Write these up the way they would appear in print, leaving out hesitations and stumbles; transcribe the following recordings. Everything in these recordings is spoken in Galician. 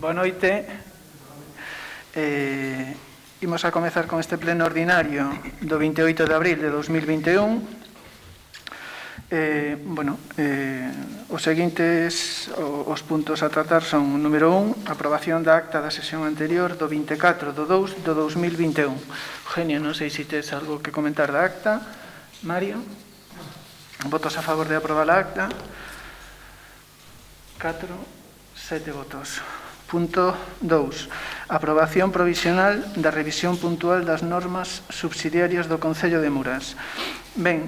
Boa noite. Imos a comezar con este pleno ordinario do 28 de abril de 2021. Os seguintes os puntos a tratar son: número 1, aprobación da acta da sesión anterior do 24 de 2 de 2021. Eugenio, non sei se tes algo que comentar da acta. Mario? Votos a favor de aprobar a acta? 4, 7 votos. Punto 2. Aprobación provisional da revisión puntual das normas subsidiarias do Concello de Muras. Ben,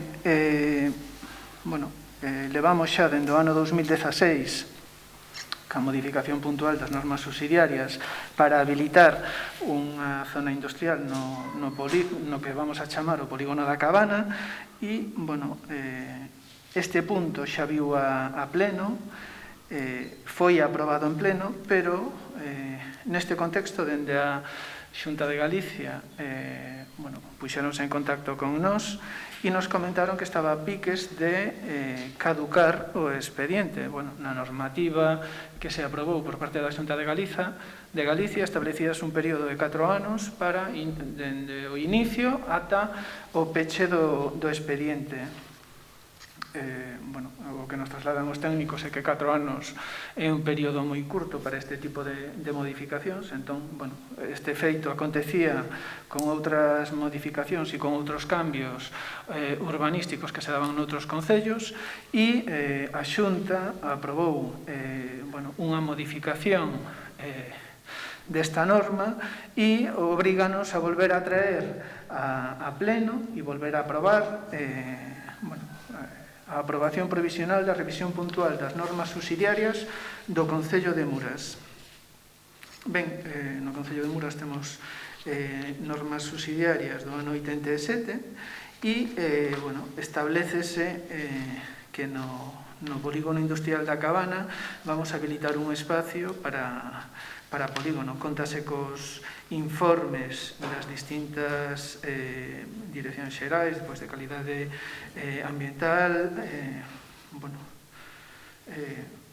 levamos xa dende o ano 2016 ca modificación puntual das normas subsidiarias para habilitar unha zona industrial no que vamos a chamar o polígono da Cabana e, este punto xa viu a pleno, foi aprobado en pleno, pero neste contexto, dende a Xunta de Galicia, puxéronse en contacto con nós e nos comentaron que estaba a piques de caducar o expediente. Na normativa que se aprobou por parte da Xunta de Galicia establecías un período de 4 anos para dende o inicio ata o peche do expediente. O que nos trasladan os técnicos é que 4 anos é un período moi curto para este tipo de modificacións. Entón, este feito acontecía con outras modificacións e con outros cambios urbanísticos que se daban noutros concellos e a Xunta aprobou unha modificación desta norma e obríganos a volver a traer a pleno e volver a aprobar a aprobación provisional da revisión puntual das normas subsidiarias do Concello de Muras. Ben, no Concello de Muras temos normas subsidiarias do ano 87 e, establecese que no polígono industrial da Cabana vamos a habilitar un espacio para polígono. Contase cos informes das distintas direccións xerais, de calidade ambiental,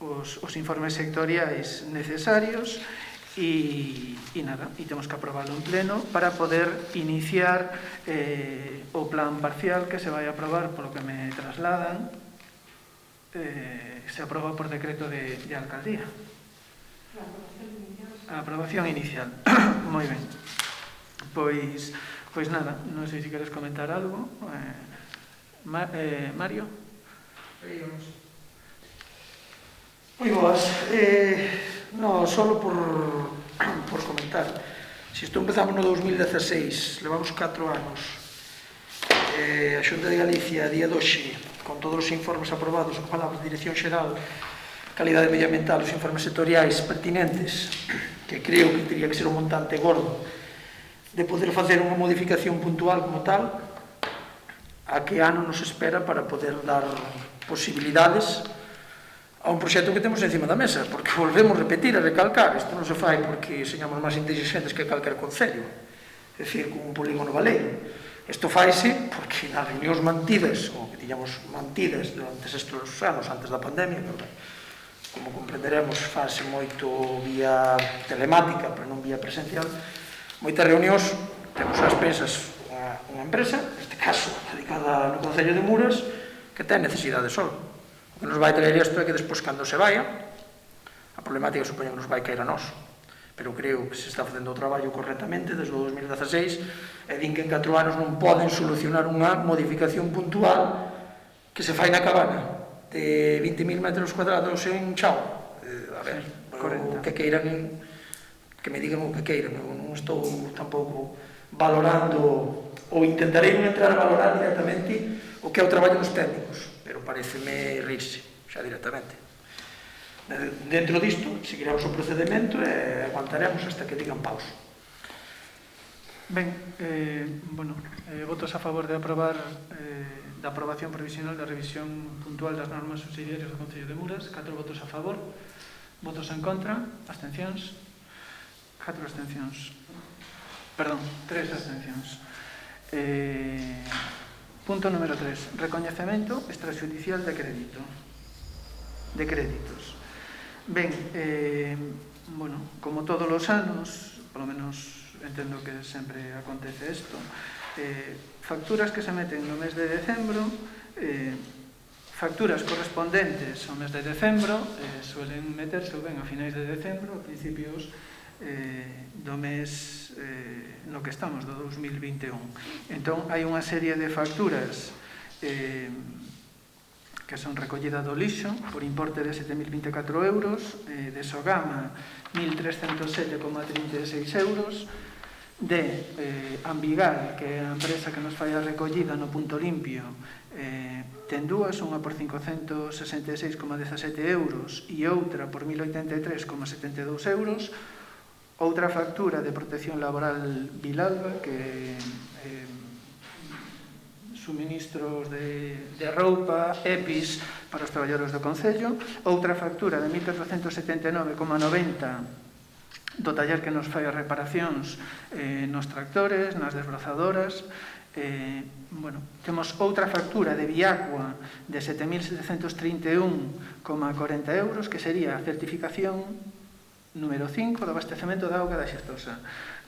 os informes sectoriais necesarios e temos que aprobarlo en pleno para poder iniciar o plan parcial que se vai aprobar, polo que me trasladan, se aproba por decreto de alcaldía. A aprobación inicial. Moi ben. Pois nada, non sei se queres comentar algo. Mario? Moi boas. Solo por comentar. Se isto empezamos no 2016, levamos 4 anos. A Xunta de Galicia, a día de hoxe, con todos os informes aprobados, con palabras de Dirección Xeral, calidade medioambiental, os informes sectoriais pertinentes, que creo que teria que ser un montante gordo de poder facer unha modificación puntual como tal, a que ano nos espera para poder dar posibilidades a un proxecto que temos encima da mesa, porque volvemos a repetir, a recalcar, isto non se fai porque señamos máis inteligentes que calquer concello, é dicir, con un polígono baleiro. Isto faise porque nas reunións mantidas, ou que tiñamos mantidas durante estes anos antes da pandemia, como comprenderemos, fase moito vía telemática, pero non vía presencial, moitas reunións, temos ás pensas unha empresa, neste caso dedicada no Concello de Muras, que ten necesidade de sol. O que nos vai traer isto é que despois, cando se vaya, a problemática supoño que nos vai caer a nós, pero creo que se está facendo o traballo correctamente desde o 2016 e din que en 4 anos non poden solucionar unha modificación puntual que se fai na Cabana de 20.000 metros cuadrados en Chao. A ver, que queiran, que me digan o que queiran. Non estou tampouco valorando, ou intentarei non entrar a valorar directamente o que é o traballo dos técnicos, pero pareceme rirse xa directamente. Dentro disto, seguiremos o procedimento e aguantaremos hasta que digan pausa. Ben, votos a favor de aprobar da aprobación provisional da revisión puntual das normas subsidiarias do Concello de Muras. 4 votos a favor, votos en contra, abstencións, 4 abstencións. Perdón, 3 abstencións. Punto número 3. Recoñecemento extrajudicial de créditos. Ben, bueno, como todos os anos, polo menos entendo que sempre acontece isto, facturas que se meten no mes de decembro, facturas correspondentes ao mes de decembro, suelen meterse ou ben a finais de decembro, a principios do mes no que estamos, do 2021. Entón, hai unha serie de facturas que son recollida do lixo por importe de 7.024 euros, de Sogama 1.307,36 euros, de Ambigal, que é a empresa que nos fai a recollida no punto limpio, ten dúas, unha por 566,17 euros e outra por 1.083,72 euros. Outra factura de protección laboral Vilalba, que suministros de roupa, EPIs para os traballadores do Concello. Outra factura de 1.479,90 do taller que nos fai as reparacións nos tractores, nas desbrozadoras. Bueno, temos outra factura de Viacua de 7.731,40 euros, que sería a certificación número 5 do abastecemento da auga da Xestosa.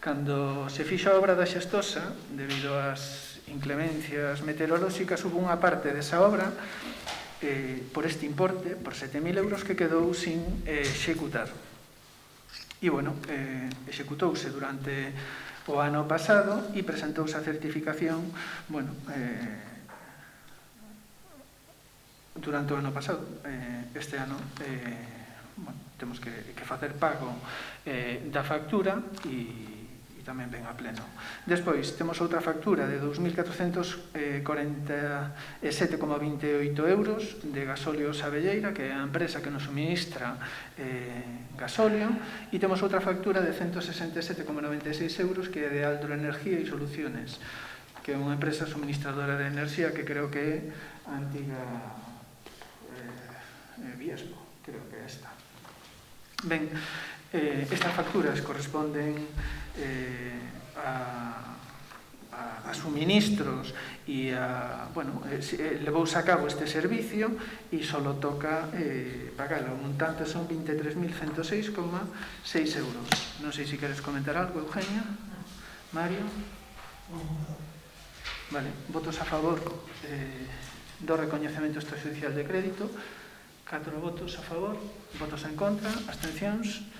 Cando se fixo a obra da Xestosa, debido ás inclemencias meteorolóxicas, hubo unha parte desa obra por este importe, por 7.000 euros, que quedou sin executar. E, bueno, executouse durante o ano pasado e presentouse a certificación, bueno, durante o ano pasado. Este ano, bueno, temos que facer pago da factura e tamén ven a pleno. Despois, temos outra factura de 2.447,28 euros de Gasóleo Sabelleira, que é a empresa que nos suministra gasóleo, e temos outra factura de 167,96 euros que é de Aldro Energía e Soluciones, que é unha empresa suministradora de enerxía que creo que é a antiga Viesgo, creo que é esta. Ben, estas facturas corresponden a suministros e bueno, levouse a cabo este servicio e só toca pagalo. O montante son 23.106,6 euros. Non sei se queres comentar algo, Eugenia, Mario. Vale, votos a favor do recoñecemento extrajudicial de crédito. 4 votos a favor, votos en contra, abstencións.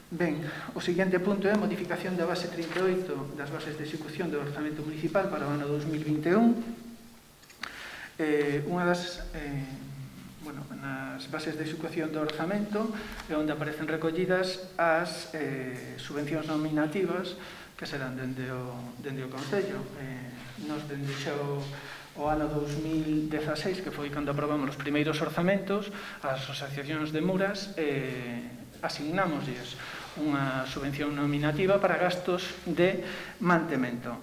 Ben, o seguinte punto é a modificación da base 38 das bases de execución do orzamento municipal para o ano 2021. Unha das, bueno, nas bases de execución do orzamento é onde aparecen recollidas as subvencións nominativas que serán dende o Concello. Nos dende xa o ano 2016, que foi cando aprobamos os primeiros orzamentos, as asociacións de Muras asignámoslles unha subvención nominativa para gastos de mantemento.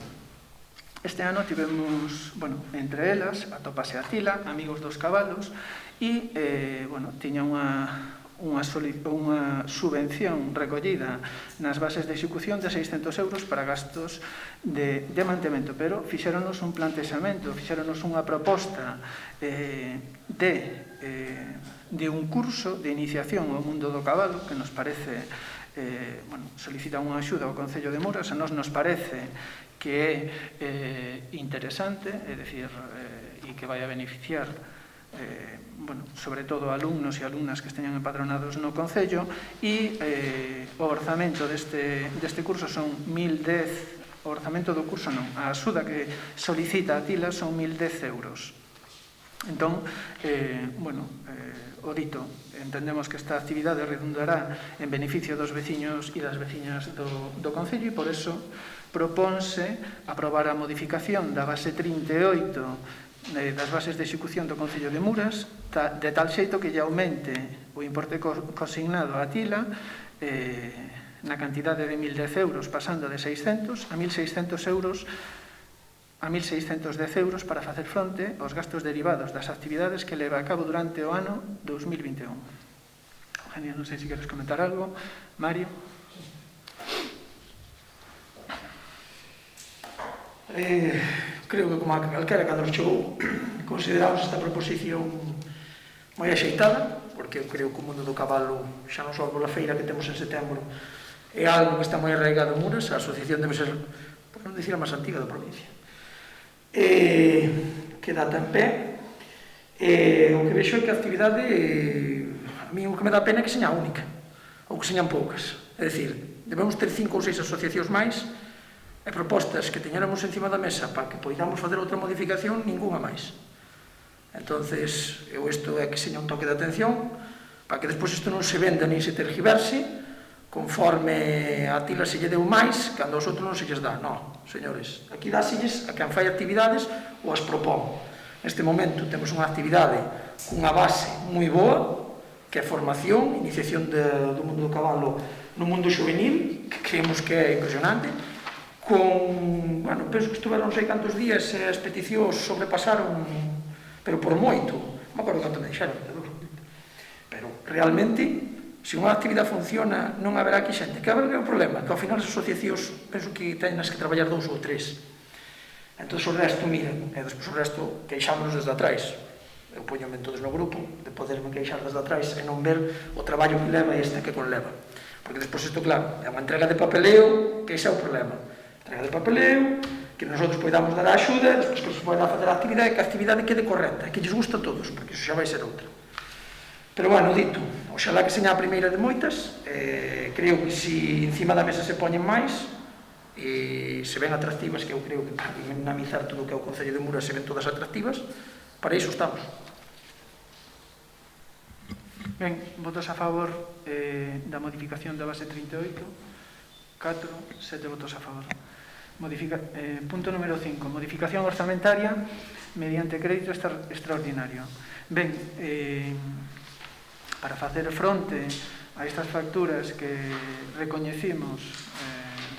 Este ano tivemos, bueno, entre elas, atópase a Tila, Amigos dos Cabalos, e, bueno, tiña unha subvención recollida nas bases de execución de 600 euros para gastos de mantemento, pero fixéronos un plantexamento, fixéronos unha proposta de un curso de iniciación ao mundo do cabalo que nos parece, bueno, solicita unha axuda ao Concello de Muras. A nos parece que é interesante, é dicir, e que vai a beneficiar, bueno, sobre todo alumnos e alumnas que esteñan empadronados no Concello, e o orzamento deste curso son 1.010, o orzamento do curso non, a axuda que solicita a Tila son 1.010 euros. Entón, bueno, o dito, entendemos que esta actividade redundará en beneficio dos veciños e das veciñas do Concello, e por eso propónse aprobar a modificación da base 38 das bases de execución do Concello de Muras, de tal xeito que lle aumente o importe consignado a Tila na cantidade de 1.010 euros, pasando de 600 a 1.600 euros, a 1.610 euros para facer fronte aos gastos derivados das actividades que leva a cabo durante o ano 2021. Eugenia, non sei se queres comentar algo. Mario. Creo que como calquera cando chegou consideramos esta proposición moi axeitada, por porque eu creo que o mundo do cabalo, xa non só pola feira que temos en setembro, é algo que está moi arraigado en Muras. A asociación debe ser, por non dicir, a máis antiga da provincia, que data en pé. O que vexo é que a actividade, a mí o que me dá pena é que seña única, ou que señan poucas. É dicir, debemos ter 5 ou 6 asociacións máis, e propostas que teñéramos encima da mesa para que poidamos fazer outra modificación, ninguna máis. Entonces, isto é que seña un toque de atención, para que despois isto non se venda nin se tergiverse, conforme a tila se lle deu máis, cando aos outros non se lles dá. Non, señores, aquí dáselles a quen fai actividades ou as propón. Neste momento temos unha actividade cunha base moi boa, que é formación, iniciación do mundo do cabalo no mundo juvenil, que creemos que é impresionante, con, bueno, penso que estuveron non sei cantos días e as peticións sobrepasaron, pero por moito, non me acordo canto me dixeron, pero realmente, se unha actividade funciona, non haberá aquí xente. Que haberá un problema, que ao final as asociacións penso que teñas que traballar 2 ou 3. Entón, o resto, miren, e despois o resto queixámonos desde atrás. Eu poñome todos no grupo de poderme queixar desde atrás e non ver o traballo que leva e este que conleva. Porque despois isto, claro, é unha entrega de papeleo, que ese é o problema. Entrega de papeleo, que nosotros podamos dar a axuda, despois que se poida facer a actividade, que a actividade quede correcta, que lles gusta a todos, porque iso xa vai ser outra. Pero, bueno, dito, oxalá que seña a primeira de moitas, creo que se encima da mesa se poñen máis, e se ven atractivas, que eu creo que para dinamizar todo o que é o Concello de Muras se ven todas atractivas, para iso estamos. Ben, votos a favor da modificación da base 38, 4, 7 votos a favor. Punto número 5, modificación orzamentaria mediante crédito extraordinario. Ben, para facer fronte a estas facturas que recoñecimos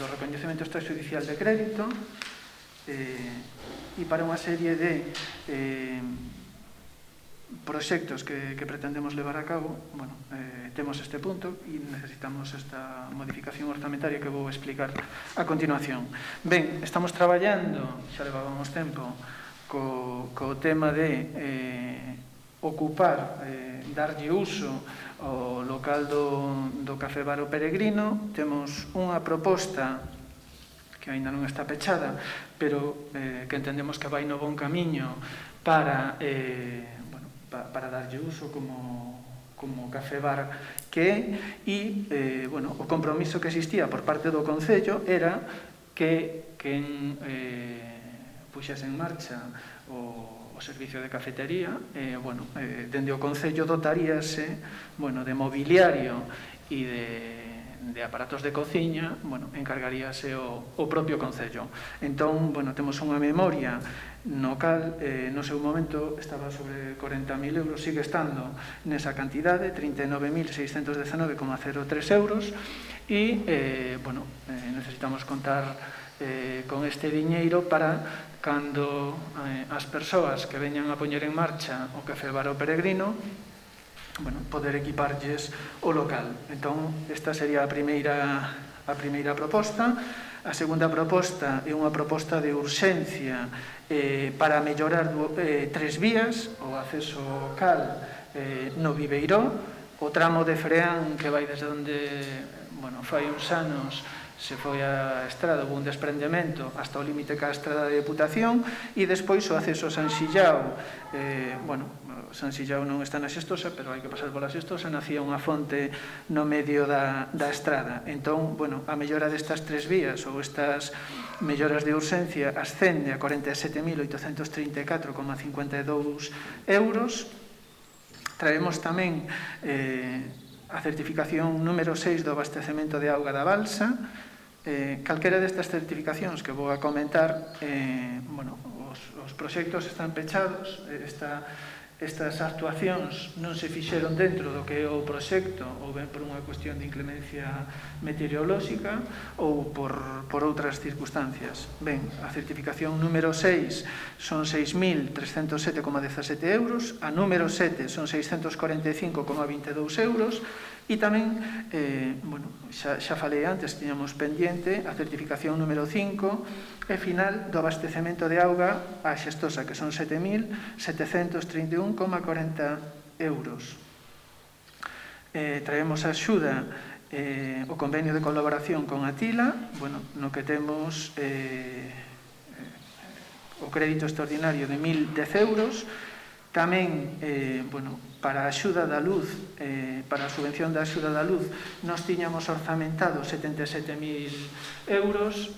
do recoñecemento extrajudicial de crédito e para unha serie de proxectos que pretendemos levar a cabo, bueno, temos este punto e necesitamos esta modificación orzamentaria que vou explicar a continuación. Ben, estamos traballando, xa levábamos tempo, co tema de ocupar, darlle uso ao local do Café Bar O Peregrino. Temos unha proposta que aínda non está pechada, pero que entendemos que vai no bon camiño para darlle uso como café bar que é, e, bueno, o compromiso que existía por parte do Concello era que quen puxese en marcha o servicio de cafetería, bueno, dende o Concello dotaríase, bueno, de mobiliario e de aparatos de cociña, bueno, encargaríase o propio Concello. Entón, bueno, temos unha memoria no cal, no seu momento, estaba sobre 40.000 euros, sigue estando nesa cantidade, 39.619,03 euros, e, bueno, necesitamos contar con este diñeiro para cando as persoas que veñan a poñer en marcha o Café Bar O Peregrino, bueno, poder equiparlles o local. Entón, esta sería a primeira proposta. A segunda proposta é unha proposta de urxencia para mellorar 3 vías, o acceso cal no Viveiró, o tramo de Freán que vai desde onde, bueno, fai uns anos se foi a estrada, houve un desprendemento hasta o límite ca estrada de Deputación, e despois o acceso a San Xillao. Bueno, San Xillao non está na Xestosa, pero hai que pasar pola Xestosa, nacía unha fonte no medio da estrada. Entón, bueno, a mellora destas 3 vías ou estas melloras de urxencia ascende a 47.834,52 euros. Traemos tamén a certificación número 6 do abastecemento de auga da balsa. Calquera destas certificacións que vou a comentar, bueno, os proxectos están pechados, estas actuacións non se fixeron dentro do que é o proxecto, ou ben por unha cuestión de inclemencia meteorolóxica ou por outras circunstancias. Ben, a certificación número 6 son 6.307,17 euros, a número 7 son 645,22 euros, e tamén, bueno, xa falei antes, tiñamos pendiente a certificación número 5 e final do abastecemento de auga a Xestosa, que son 7.731,40 euros. traemos a axuda o convenio de colaboración con Atila, no que temos o crédito extraordinario de 1.010 euros. Tamén, para a axuda da luz, para a subvención da axuda da luz, nos tiñamos orzamentado 77.000 euros.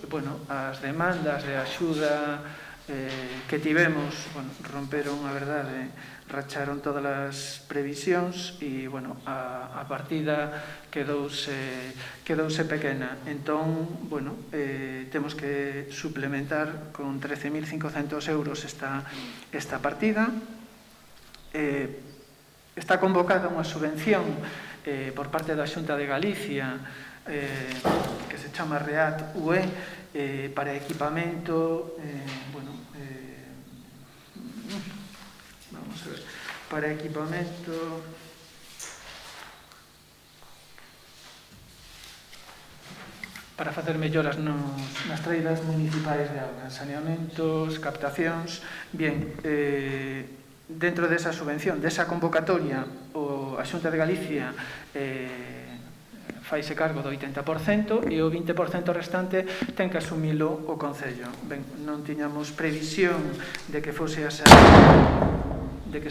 As demandas de axuda que tivemos, romperon, a verdade, racharon todas as previsións e, a partida quedouse pequena. Entón, temos que suplementar con 13.500 euros esta partida. Está convocada unha subvención por parte da Xunta de Galicia que se chama REAT UE para equipamento vamos a ver, para equipamento para facer melloras nas traídas municipais de auga, saneamentos, captacións. Bien, dentro desa subvención, desa convocatoria, a Xunta de Galicia faise cargo do 80% e o 20% restante ten que asumilo o Concello. Ben, non tiñamos previsión de que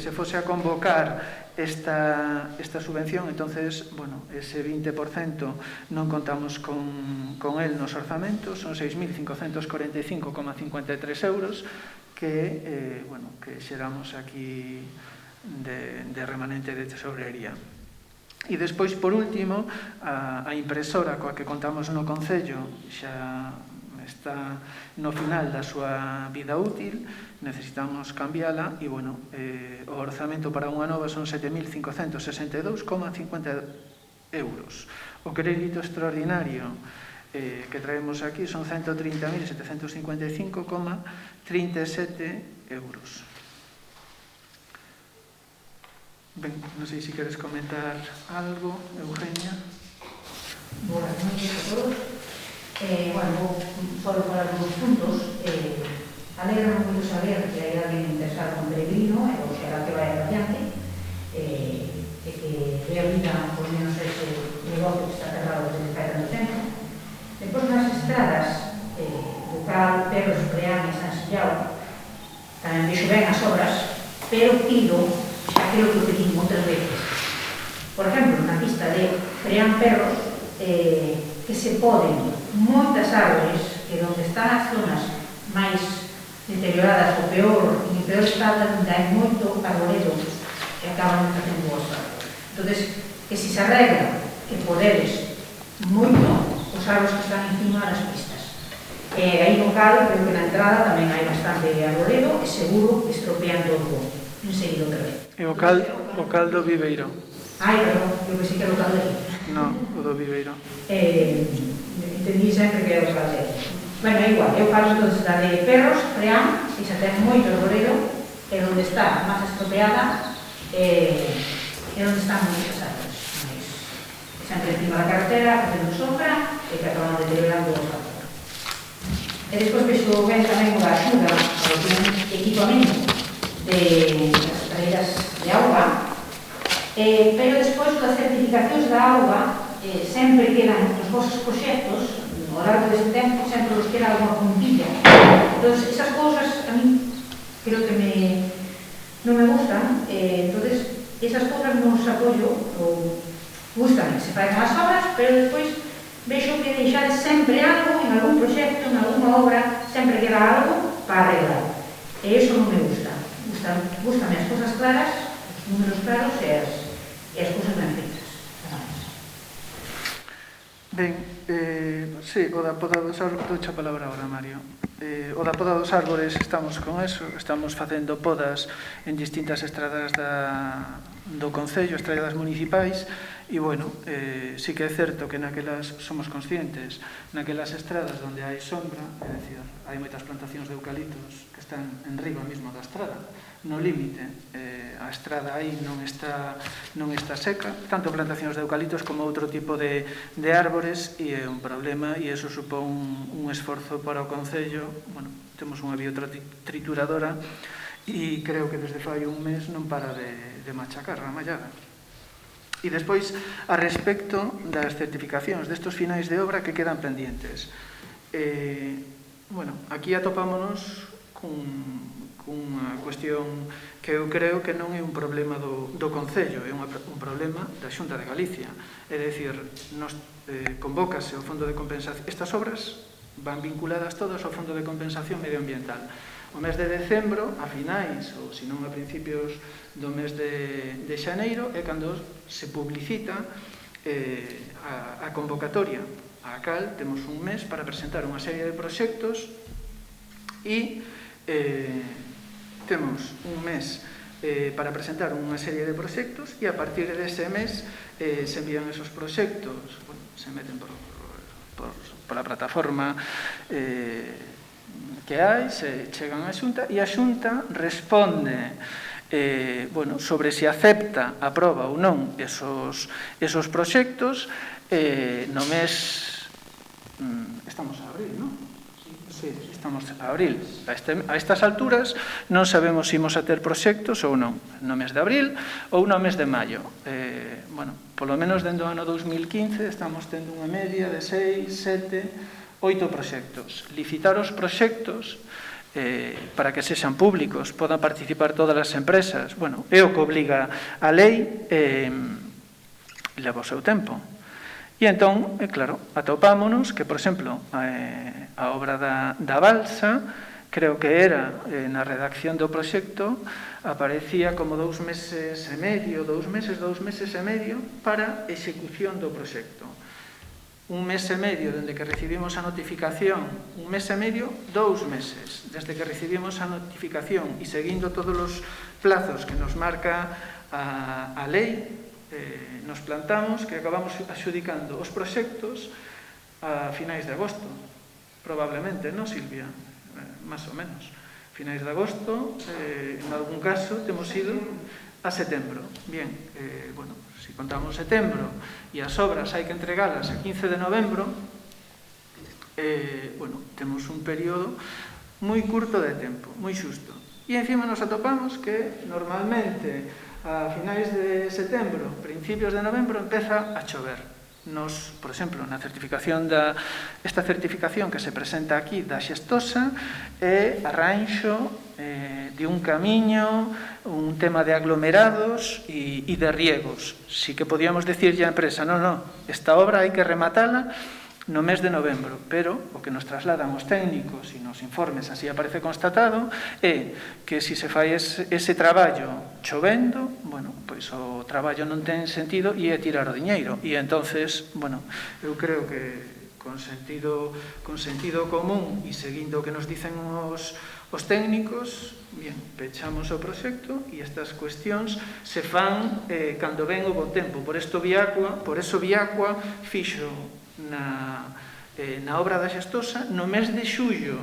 se fose a convocar esta subvención, entonces, ese 20% non contamos con el nos orzamentos, son 6.545,53 euros, que xeramos aquí de remanente de tesorería. E despois, por último, a impresora coa que contamos no Concello xa está no final da súa vida útil, necesitamos cambiala e, o orzamento para unha nova son 7.562,50 euros. O crédito extraordinario que traemos aquí son 130.755,37 euros. Ben, non sei se queres comentar algo, Eugenia. Boas noches a todos. Vou só falar dos puntos. Alegra moito saber que hai alguén interesado en Peregrino e o será que vai adiante e que realiza por menos ese negocio que está cerrado desde fai tanto tempo. Depois nas estradas do Cal, Perros, Preán e San Sillao tamén vexo ben as obras, pero pido aquilo que pedí moitas veces. Por exemplo, na pista de Preán Perros que se poden moitas árboles que onde están as zonas máis deterioradas ou en peor estado, onde hai moito arboredo que acaban facendo os árboles. Entón, que se arregla que poderes moito os árboles que están encima das pistas. Aí no Cal, creo que na entrada tamén hai bastante arboredo e seguro que estropean todo enseguida outra vez. E o Cal do Viveiro. Perdón, eu pensei que era o Cal de aquí. Non, o do Viveiro. Entendí sempre que era o Cal de aquí. Bueno, é igual, eu falo entonces da de Perros, Preán, que xa ten moito arboredo, e onde está máis estropeada e onde están moitas árboles. Sempre encima da carretera, facendo sombra, e que acaban deteriorando os árboles. E despois vexo ben tamén a axuda ao equipamento das traídas de auga, pero despois das certificacións da auga sempre quedan os vosos proxectos, ao largo deste tempo, sempre os queda alguma puntilla. Entón, esas cousas a mí creo que non me gustan, entón, esas cousas non os apoio, ou gustan que se fagan as obras, pero despois vexo que deixades sempre algo en algún proxecto, en alguna obra, sempre queda algo para arreglar. E iso non me gusta. Gústame as cousas claras, os números claros e as cousas ben feitas. Ben, sí, o da poda dos árboles, douche a palabra agora, Mario. O da poda dos árboles estamos con eso, estamos facendo podas en distintas estradas do Concello, estradas municipais, e, sí que é certo que naquelas, somos conscientes, naquelas estradas onde hai sombra, é dicir, hai moitas plantacións de eucaliptos que están en riba mesmo da estrada, no límite, a estrada aí non está seca, tanto plantacións de eucaliptos como outro tipo de árbores, e é un problema, e iso supón un esforzo para o Concello. Temos unha biotrituradora e creo que desde fai un mes non para de machacar a mallada. E despois, a respecto das certificacións destos finais de obra que quedan pendientes. Bueno, aquí atopámonos cunha cuestión que eu creo que non é un problema do Concello, é un problema da Xunta de Galicia. É dicir, convócase o Fondo de Compensación. Estas obras van vinculadas todas ao Fondo de Compensación Medioambiental. O mes de decembro, a finais, ou senón a principios do mes de xaneiro, é cando se publicita a convocatoria, a cal temos un mes para presentar unha serie de proxectos e temos un mes para presentar unha serie de proxectos e a partir dese mes se envían esos proxectos, se meten por a plataforma que hai, se chegan á Xunta e a Xunta responde sobre se acepta, aproba ou non esos proxectos no mes... Estamos a abril, non? Sí, estamos a abril. A estas alturas non sabemos se imos a ter proxectos ou non, no mes de abril ou no mes de maio. Polo menos dentro do ano 2015 estamos tendo unha media de 6, 7, 8 proxectos. Licitar os proxectos para que sexan públicos, podan participar todas as empresas, é o que obliga a lei e leva o seu tempo. E entón, claro, atopámonos que, por exemplo, a obra da balsa, creo que era, na redacción do proxecto, aparecía como 2 meses e medio, 2 meses e medio, para execución do proxecto. 1 mes e medio dende que recibimos a notificación, 1 mes e medio, 2 meses. Desde que recibimos a notificación e seguindo todos os plazos que nos marca a lei, nos plantamos que acabamos axudicando os proxectos a finais de agosto, probablemente, non, Silvia? Más ou menos. Finais de agosto, en algún caso, temos ido a setembro. Bien, se contamos setembro e as obras hai que entregalas a 15 de novembro, temos un período moi curto de tempo, moi xusto. E encima nos atopamos que normalmente a finais de setembro, principios de novembro, empeza a chover. Nos, por exemplo, na certificación esta certificación que se presenta aquí da Xestosa é arranxo de un camiño, un tema de aglomerados e de riegos. Si que podíamos decirlle á empresa, non, esta obra hai que rematala no mes de novembro, pero o que nos trasladan os técnicos e nos informes, así aparece constatado, é que se fai ese traballo chovendo, pois o traballo non ten sentido e é tirar o diñeiro. E entonces, eu creo que con sentido común e seguindo o que nos dicen os técnicos, pechamos o proxecto e estas cuestións se fan cando ven o bo tempo. Por eso Viacua fixo na obra da Xestosa no mes de xullo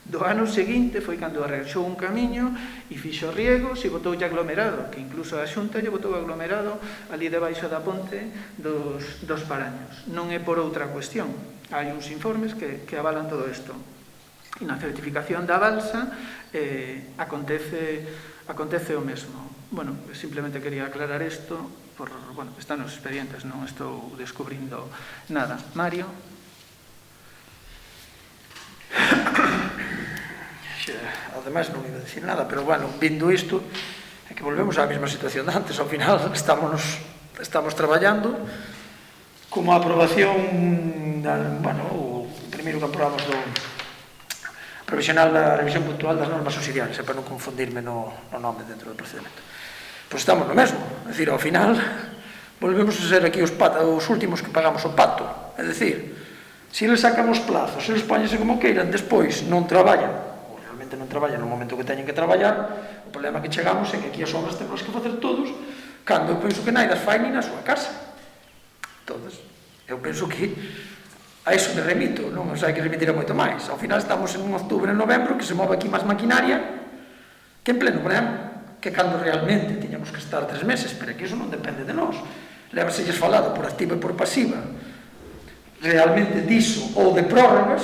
do ano seguinte, foi cando arrexou un camiño e fixo riegos e botoulle aglomerado, que incluso a Xunta lle botou aglomerado ali debaixo da ponte dos Paraños. Non é por outra cuestión, hai uns informes que avalan todo isto. E na certificación da balsa acontece o mesmo. Simplemente quería aclarar isto. Están nos expedientes, non estou descubrindo nada. Mario? Ademais, non iba a dicir nada, pero, vindo isto, é que volvemos á mesma situación de antes. Ao final, estamos traballando como a aprobación, o primeiro que aprobamos do provisional da revisión puntual das normas subsidiarias, para non confundirme no nome dentro do procedimento. Pois estamos no mesmo, é dicir, ao final volvemos a ser aquí os últimos que pagamos o pato, é dicir, se eles sacan os plazos, se eles poñense como queiran, despois non traballan, ou realmente non traballan no momento que teñen que traballar, o problema que chegamos é que aquí as obras temos que facer todos, cando eu penso que naidas fai ni na súa casa. Entón, eu penso que a iso me remito, non hai que remitir a moito máis. Ao final estamos en outubro e novembro que se move aquí máis maquinaria que en pleno verano, que cando realmente tiñamos que estar 3 meses, pero que iso non depende de nós. Levaselles falado por activa e por pasiva realmente diso ou de prórrogas,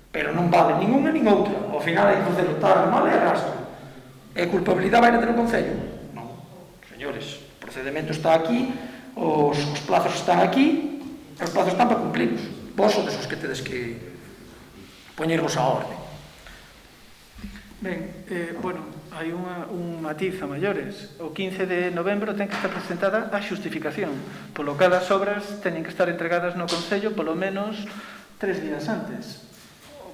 pero non vale nin unha nin outra. Ao final hai que facer o tarde, mal e arrastra. E a culpabilidade vai a ter o Concello? Non. Señores, o procedimento está aquí, os plazos están aquí, os plazos están para cumplirlos. Vos sodes os que tedes que poñervos a orde. Ben, bueno, hai un matiz a maiores. O 15 de novembro ten que estar presentada a xustificación, polo que as obras teñen que estar entregadas no Concello polo menos 3 días antes,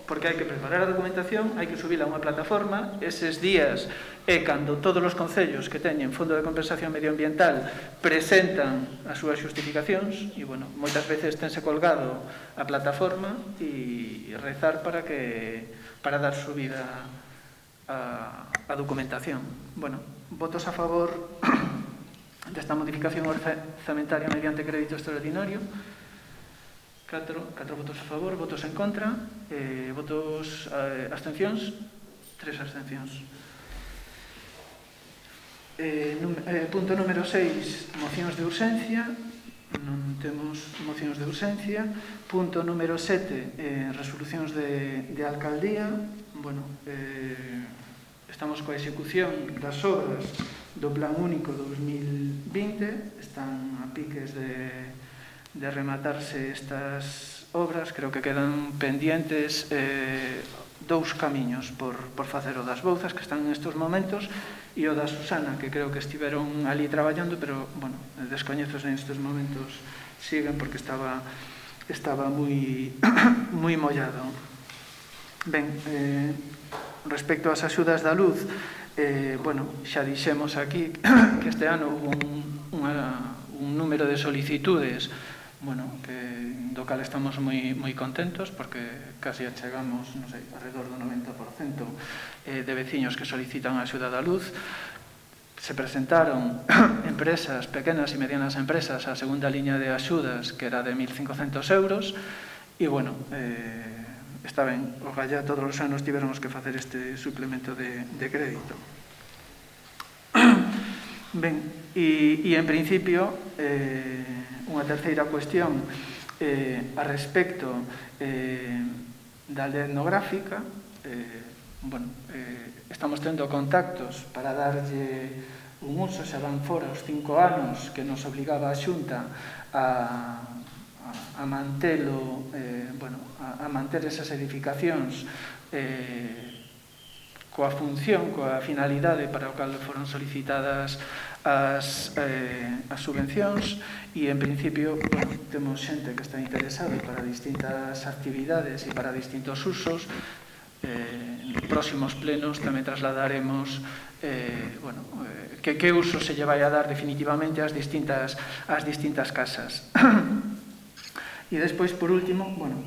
porque hai que preparar a documentación, hai que subila a unha plataforma. Eses días é cando todos os concellos que teñen Fondo de Compensación Medioambiental presentan as súas xustificacións e, bueno, moitas veces tense colgado a plataforma e rezar para dar subida a documentación. Bueno, votos a favor desta modificación orzamentaria mediante crédito extraordinario. 4 votos a favor, votos en contra, votos abstencións, 3 abstencións. Punto número 6, mocións de urxencia. Non temos mocións de urxencia. Punto número 7, resolucións de alcaldía. Bueno, estamos coa execución das obras do Plan Único 2020. Están a piques de rematarse estas obras. Creo que quedan pendientes 2 camiños por facer, o das Bouzas, que están nestes momentos, e o da Susana, que creo que estiveron ali traballando, pero, bueno, descoñezo se nestes momentos siguen, porque estaba moi mollado. Ben, respecto ás axudas da luz, bueno, xa dixemos aquí que este ano hubo un número de solicitudes, bueno, do cal estamos moi contentos, porque casi achegamos, non sei, alrededor do 90% de veciños que solicitan a axuda da luz. Se presentaron empresas, pequenas e medianas empresas, a segunda liña de axudas, que era de 1.500 euros, e, bueno, está ben, o galla todos os anos tiveramos que facer este suplemento de crédito. Ben, e en principio, unha terceira cuestión a respecto da lei etnográfica. Bueno, estamos tendo contactos para darlle un uso, xa van fora os 5 anos que nos obligaba a Xunta a mantelo, bueno, a manter esas edificacións coa función, coa finalidade para o cal foron solicitadas as subvencións, e en principio, bueno, temos xente que está interesada para distintas actividades e para distintos usos. En próximos plenos tamén trasladaremos bueno, que uso se lle vai a dar definitivamente ás distintas casas. E despois, por último, bueno,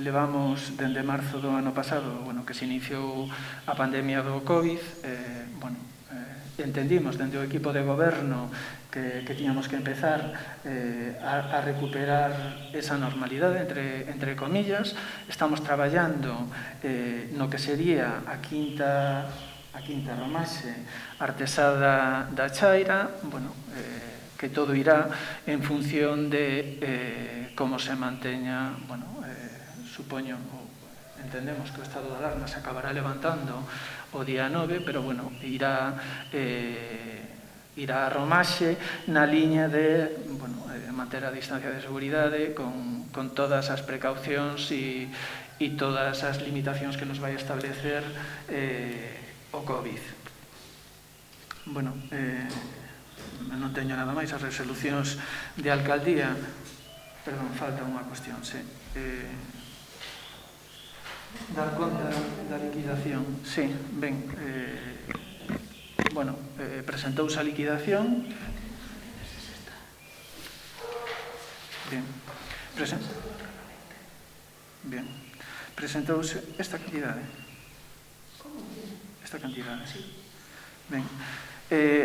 levamos dende marzo do ano pasado, bueno, que se iniciou a pandemia do COVID, bueno, entendimos dende o equipo de goberno que tiñamos que empezar a recuperar esa normalidade, entre comillas. Estamos traballando no que sería a quinta romaxe artesada da Chaira, bueno, que todo irá en función de como se manteña, bueno, supoño, entendemos que o estado de alarma se acabará levantando o día 9, pero, bueno, irá a romaxe na liña de, bueno, manter a distancia de seguridade con todas as precaucións e todas as limitacións que nos vai establecer o COVID. Bueno, non teño nada máis. As resolucións de alcaldía, perdón, falta unha cuestión, sí. Dar conta da liquidación, sí, ben, bueno, presentouse a liquidación. Bien, presentouse esta cantidade. Ben,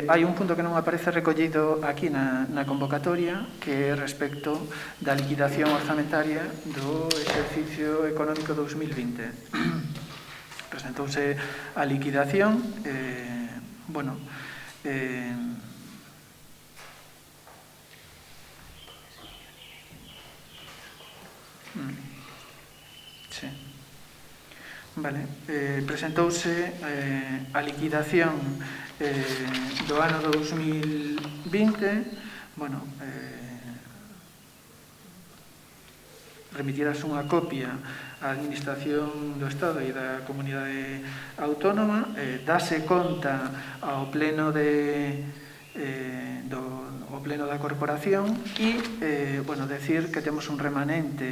hai un punto que non aparece recollido aquí na convocatoria, que é respecto da liquidación orzamentaria do exercicio económico 2020. Presentouse a liquidación, bueno, sí. Vale, presentouse a liquidación do ano 2020, bueno, remitirás unha copia á Administración do Estado e da Comunidade Autónoma, dase conta ao Pleno da Corporación e, bueno, decir que temos un remanente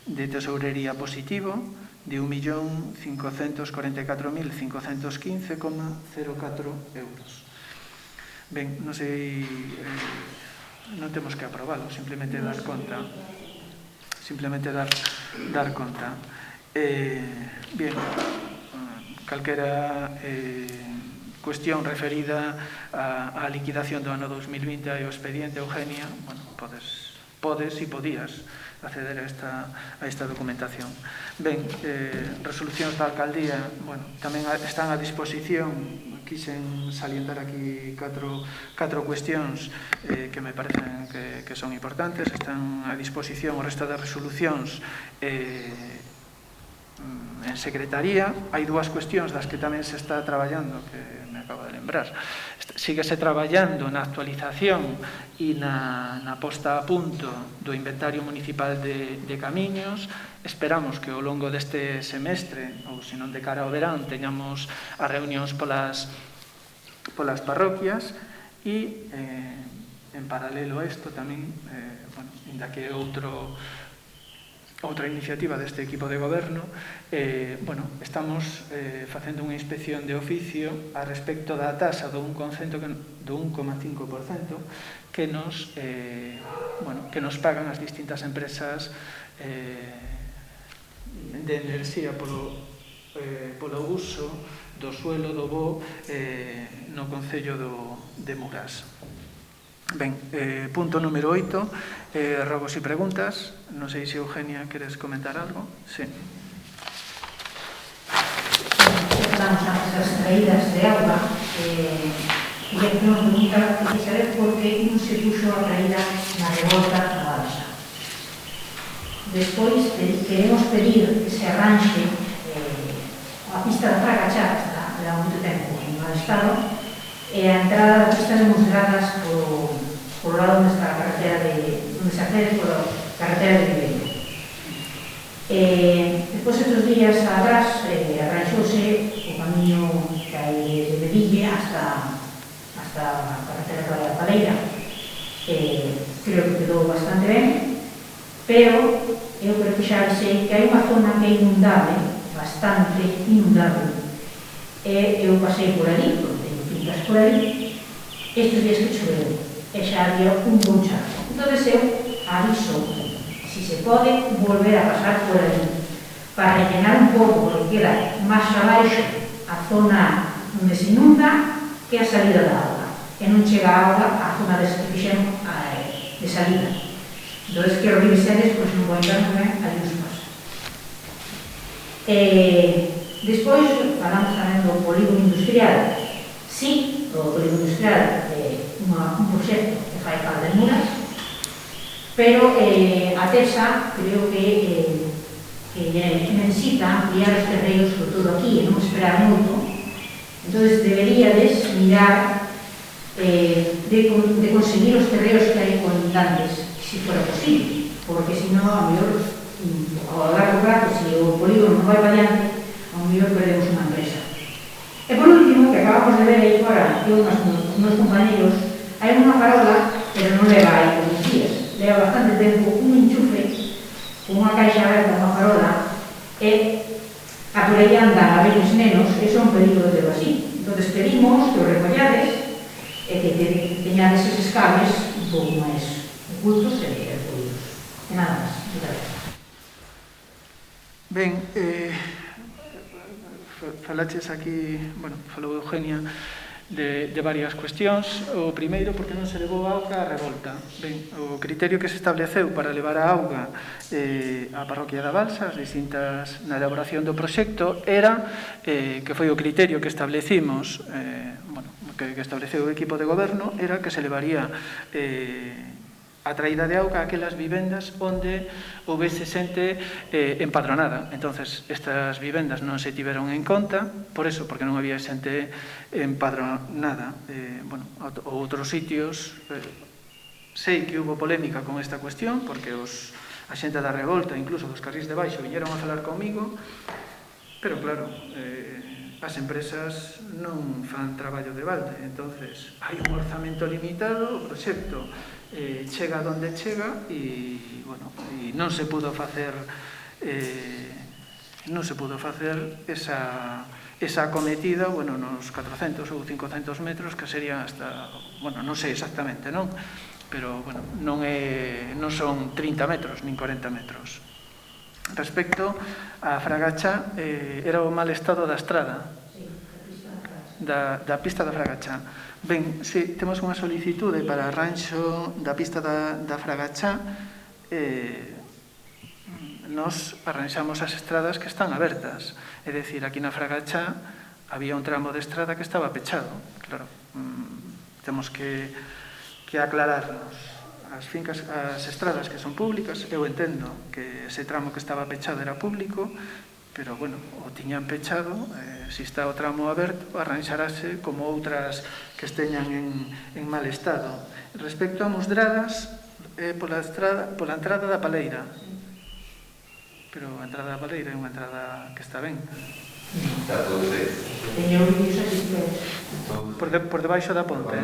de tesourería positivo de 1.544.515,04 euros. Ben, non sei, non temos que aprobalo, simplemente dar conta. Dar conta. Bien, calquera cuestión referida á liquidación do ano 2020 e o expediente, Eugenia, bueno, podes e podías acceder a esta documentación. Ben, resolucións da alcaldía, bueno, tamén están a disposición. Quixen salientar aquí catro cuestións que me parecen que son importantes. Están a disposición o resto das resolucións en secretaría. Hai dúas cuestións das que tamén se está traballando, que me acabo de lembrar. Síguese traballando na actualización e na posta a punto do inventario municipal de camiños. Esperamos que ao longo deste semestre, ou senón de cara ao verán, teñamos as reunións polas parroquias e, en paralelo a isto, tamén, bueno, inda que outra iniciativa deste equipo de goberno, bueno, estamos facendo unha inspección de oficio a respecto da tasa do 1,5% que nos pagan as distintas empresas de enerxía polo uso do suelo do Bo no concello de Muras. Ben, punto número 8, rogos e preguntas. Non sei se Eugenia queres comentar algo. Sí. Vamos a as traídas de auga. E que nos pregunta que saber por que non se puxo a traída na revolta da balsa. Despois, queremos pedir que se arranxe a pista da Fragachá, que leva moito tempo en mal estado, e a entrada da pista de Musgradas por lado onde está a carretera onde se accede por a carretera de Viveiro. Despois, estes días atrás, arranxouse o camiño que hai de Medille hasta a carretera da Paleira. Creo que quedou bastante ben, pero eu creo que xa sei que hai unha zona que é inundable, bastante inundable, e eu pasei por ali, porque teño fincas por ali, estes días que choveu, e xa había un bon charco. Entón, eu aviso, si se pode, volver a pasar por ali, para rellenar un pouco, porque queda máis abaixo a zona onde se inunda que a salida da auga, e non chega a auga á zona que fixemos de salida. Entón, quero que visedes, pois non vou entrar ali nos pasos. Despois, falamos tamén do polígono industrial. Sí, o polígono industrial é un proxecto que fai falta en Muras, pero a TESA creo que necesita ampliar os terreos, sobre todo aquí, e non esperar moito. Entón, deberíades mirar de conseguir os terreos que hai colindantes, se fora posible, porque senón, a mellor, ao largo prazo, se o polígono non vai para adiante, ao mellor perdemos unha empresa. E por último, que acabamos de ver aí fora, que os meus compañeros, hai unha farola, pero non leva aí uns días, leva bastante tempo, un enchufe, con unha caixa aberta, unha farola, e a por aí andan a veces nenos, e son peligro de así. Entón, pedimos que o recollades, e que teñades eses cables un pouco máis ocultos e recollidos. E nada máis. Ben, falaches aquí, bueno, falou Eugenia de varias cuestións. O primeiro, porque non se levou auga á revolta. Ben, o criterio que se estableceu para levar a auga á parroquia da Balsa, as distintas na elaboración do proxecto, era que foi o criterio que establecimos, bueno, que estableceu o equipo de goberno, era que se levaría a traída de auga a aquelas vivendas onde houvese xente empadronada. Entonces, estas vivendas non se tiveron en conta, por eso, porque non había xente empadronada. Bueno, outros sitios sei que hubo polémica con esta cuestión, porque a xente da revolta, incluso dos carrís de baixo, viñeron a falar comigo, pero claro, as empresas non fan traballo de balde, entonces hai un orzamento limitado, o proxecto chega onde chega e, bueno, e non se pudo facer esa acometida, bueno, nos 400 ou 500 metros, que sería hasta, bueno, non sei exactamente, non? Pero, bueno, non son 30 metros, nin 40 metros. Respecto a Fragachá, era o mal estado da estrada, da pista da Fragachá. Ben, si temos unha solicitude para arranxo da pista da Fragachá, nos arranxamos as estradas que están abertas. É dicir, aquí na Fragachá había un tramo de estrada que estaba pechado. Claro, temos que aclararnos. As estradas que son públicas, eu entendo que ese tramo que estaba pechado era público, pero, bueno, o tiñan pechado, se está o tramo aberto, arranxarase como outras que esteñan en mal estado. Respecto a Musdradas, pola entrada da Paleira, pero a entrada da Paleira é unha entrada que está ben. Está todo feito. Por debaixo da ponte.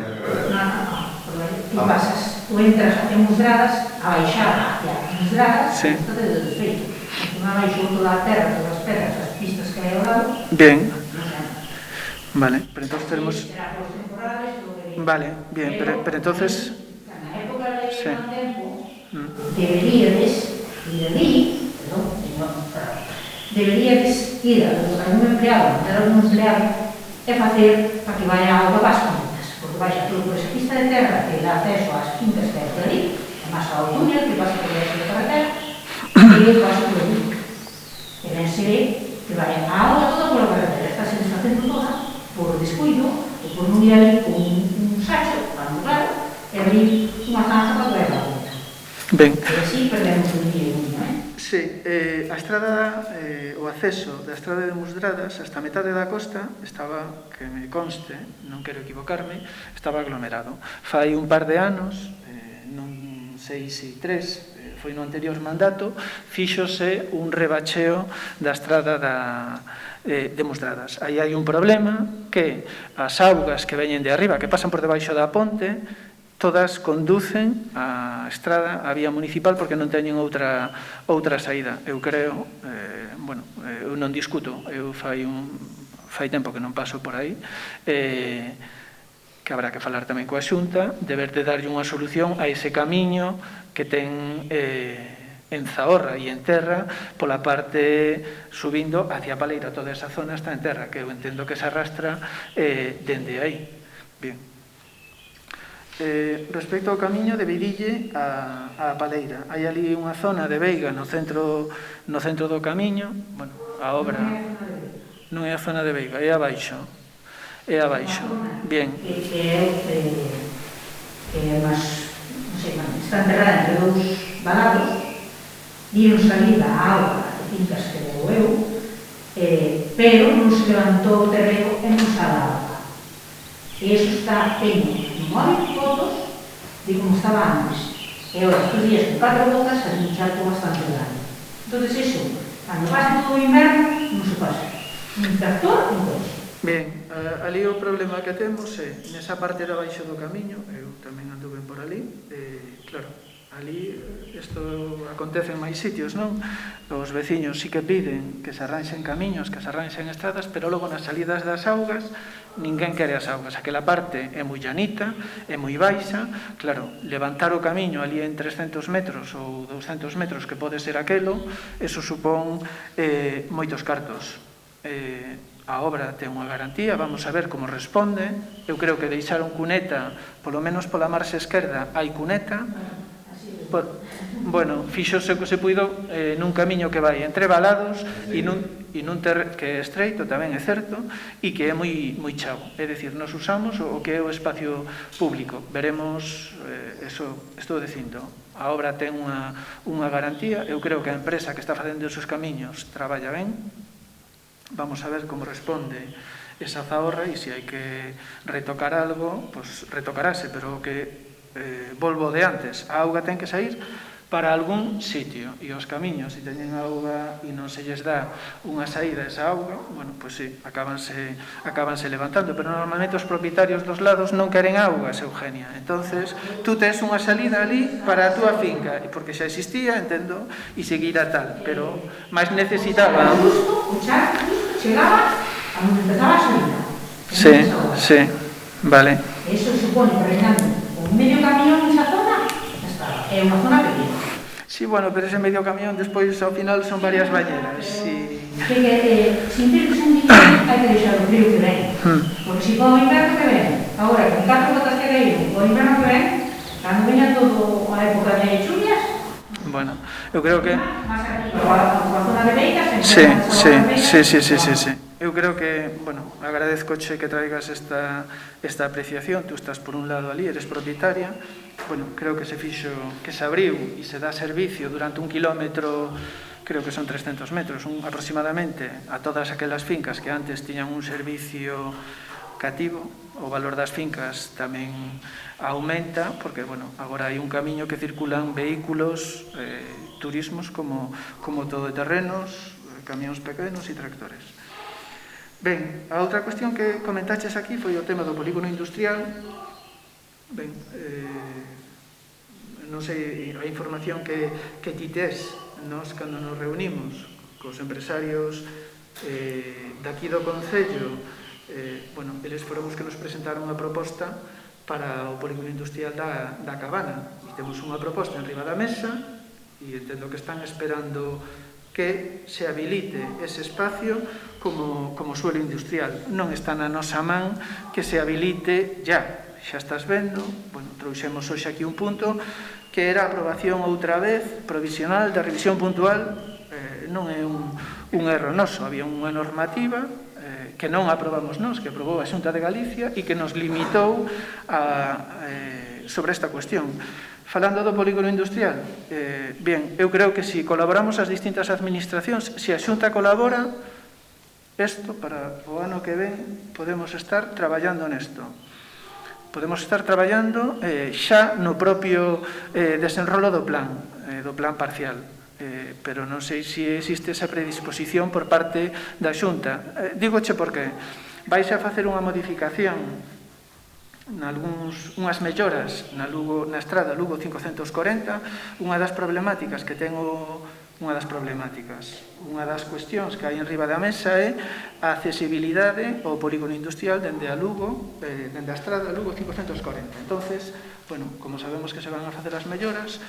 Tú pasas, tú entras en Musdradas, a baixar hacia Musdradas, está de feito. Unha baixo toda a terra, todas as pedras, as pistas que hai ao lado. Bien. Vale, pero entonces tenemos... Vale, bien, pero entonces... Na época de mal tempo, deberíades ir ali, deberíades ir a algún empleado, a algún empleado, e facer para que vaya a auga vas conectas, porque baixa todo por esa pista de terra que dá acceso ás fincas que hai por ali, e máis ao túnel que pasa por esa carretera, e pasa por ali. E ben se ve que vai a auga toda por a carretera, está se desfacendo toda por descuido, e por non ir ali con un sacho, cando claro, e abrir unha zanza para poder a auga. Ben. E así perdemos un día e un día, Sí, a estrada, o acceso da estrada de Musdradas hasta a metade da costa estaba, que me conste, non quero equivocarme, estaba aglomerado. Fai un par de anos, non sei se 3, foi no anterior mandato, fíxose un rebacheo da estrada de Musdradas. Aí hai un problema que as augas que veñen de arriba, que pasan por debaixo da ponte, todas conducen a estrada, a vía municipal, porque non teñen outra saída. Eu creo, bueno, eu non discuto, eu fai tempo que non paso por aí, que habrá que falar tamén coa Xunta, deber de darlle unha solución a ese camiño que ten en Zahorra e en terra, pola parte subindo hacia Paleira. Toda esa zona está en terra, que eu entendo que se arrastra dende aí. Bien. Respecto ao camiño de Vidille a Paleira, hai ali unha zona de veiga no centro do camiño. Bueno, a obra non é a zona de veiga, é abaixo. Bien. Que máis, non sei, está enterrada entre dous valados, dieron salida a auga de fincas que deu eu, pero non se levantou o terreno e non está a auga. E iso está, teño fotos de como estaba antes. E ahora, estos días con 4 gotas, hay un charco bastante grande. Entonces, eso, cando pase todo o inverno, non se pasa. Nin tractor, nin coche. Ben, ali o problema que temos é nesa parte de abaixo do camiño, eu tamén anduve por ali, claro, ali isto acontece en máis sitios, non? Os veciños sí que piden que se arranxen camiños, que se arranxen estradas, pero logo nas salidas das augas ninguén quere as augas. Aquela parte é moi llanita, é moi baixa, claro, levantar o camiño ali en 300 metros ou 200 metros, que pode ser aquelo, eso supón moitos cartos. A obra ten unha garantía, vamos a ver como responde. Eu creo que deixaron cuneta, polo menos pola marxe esquerda hai cuneta. Bueno, fixose o que se puido nun camiño que vai entre valados e nun que é estreito, tamén é certo, e que é moi chavo. É dicir, nos usamos o que é o espacio público. Veremos, eso estou dicindo, a obra ten unha garantía. Eu creo que a empresa que está facendo esos camiños traballa ben. Vamos a ver como responde esa Zahorra e se hai que retocar algo, pois retocarase, pero o que volvo de antes, a auga ten que sair para algún sitio, e os camiños, se teñen auga e non se lles dá unha saída a esa auga, bueno, pois sí, acábanse levantando, pero normalmente os propietarios dos lados non queren augas, Eugenia. Entonces, tú tes unha salida ali para a túa finca, porque xa existía, entendo, e seguirá tal, pero máis necesitaba... Justo, o char, chegaba a onde empezaba a salida. Sí, vale. Eso supone que rellenando un medio camión nesa zona, xa está, é unha zona pequena. Sí, bueno, pero ese medio camión despois ao final son varias bañeras. Que sin ter que un día hai que deixar o frío que ven. Porque se con o inverno que ven, agora con 4 gotas que ven, o inverno que ven, cando veña todo a época de chuvas, bueno, eu creo que... Más arriba, a zona de Beiras, Sí. Eu creo que, bueno, agradezcoche que traigas esta apreciación. Tú estás por un lado ali, eres propietaria. Bueno, creo que se fixo, que se abriu e se dá servicio durante 1 kilómetro, creo que son 300 metros, aproximadamente, a todas aquelas fincas que antes tiñan un servicio cativo. O valor das fincas tamén aumenta, porque, bueno, agora hai un camiño que circulan vehículos, turismos como todoterrenos, camións pequenos e tractores. Ben, a outra cuestión que comentaches aquí foi o tema do polígono industrial. Ben, non sei, a información que ti tes, nós cando nos reunimos cos empresarios daqui do Concello, bueno, eles foron os que nos presentaron unha proposta para o polígono industrial da Cabana, e temos unha proposta en riba da mesa e entendo que están esperando que se habilite ese espacio como suelo industrial. Non está na nosa man que se habilite ya. Xa estás vendo, bueno, trouxemos hoxe aquí un punto que era a aprobación outra vez provisional da revisión puntual. Non é un erro noso, había unha normativa que non aprobamos nós, que aprobou a Xunta de Galicia e que nos limitou sobre esta cuestión. Falando do polígono industrial, bien, eu creo que se colaboramos as distintas administracións, se a Xunta colabora, isto para o ano que ven podemos estar traballando nesto. Podemos estar traballando xa no propio desenrolo do plan parcial, pero non sei se existe esa predisposición por parte da Xunta. Dígoche por qué. Vais a facer unha modificación, unhas melloras na estrada Lugo 540. Unha das problemáticas, unha das cuestións que hai en riba da mesa é a accesibilidade ao polígono industrial dende a Lugo, dende a estrada Lugo 540. Entonces, bueno, como sabemos que se van a facer as melloras,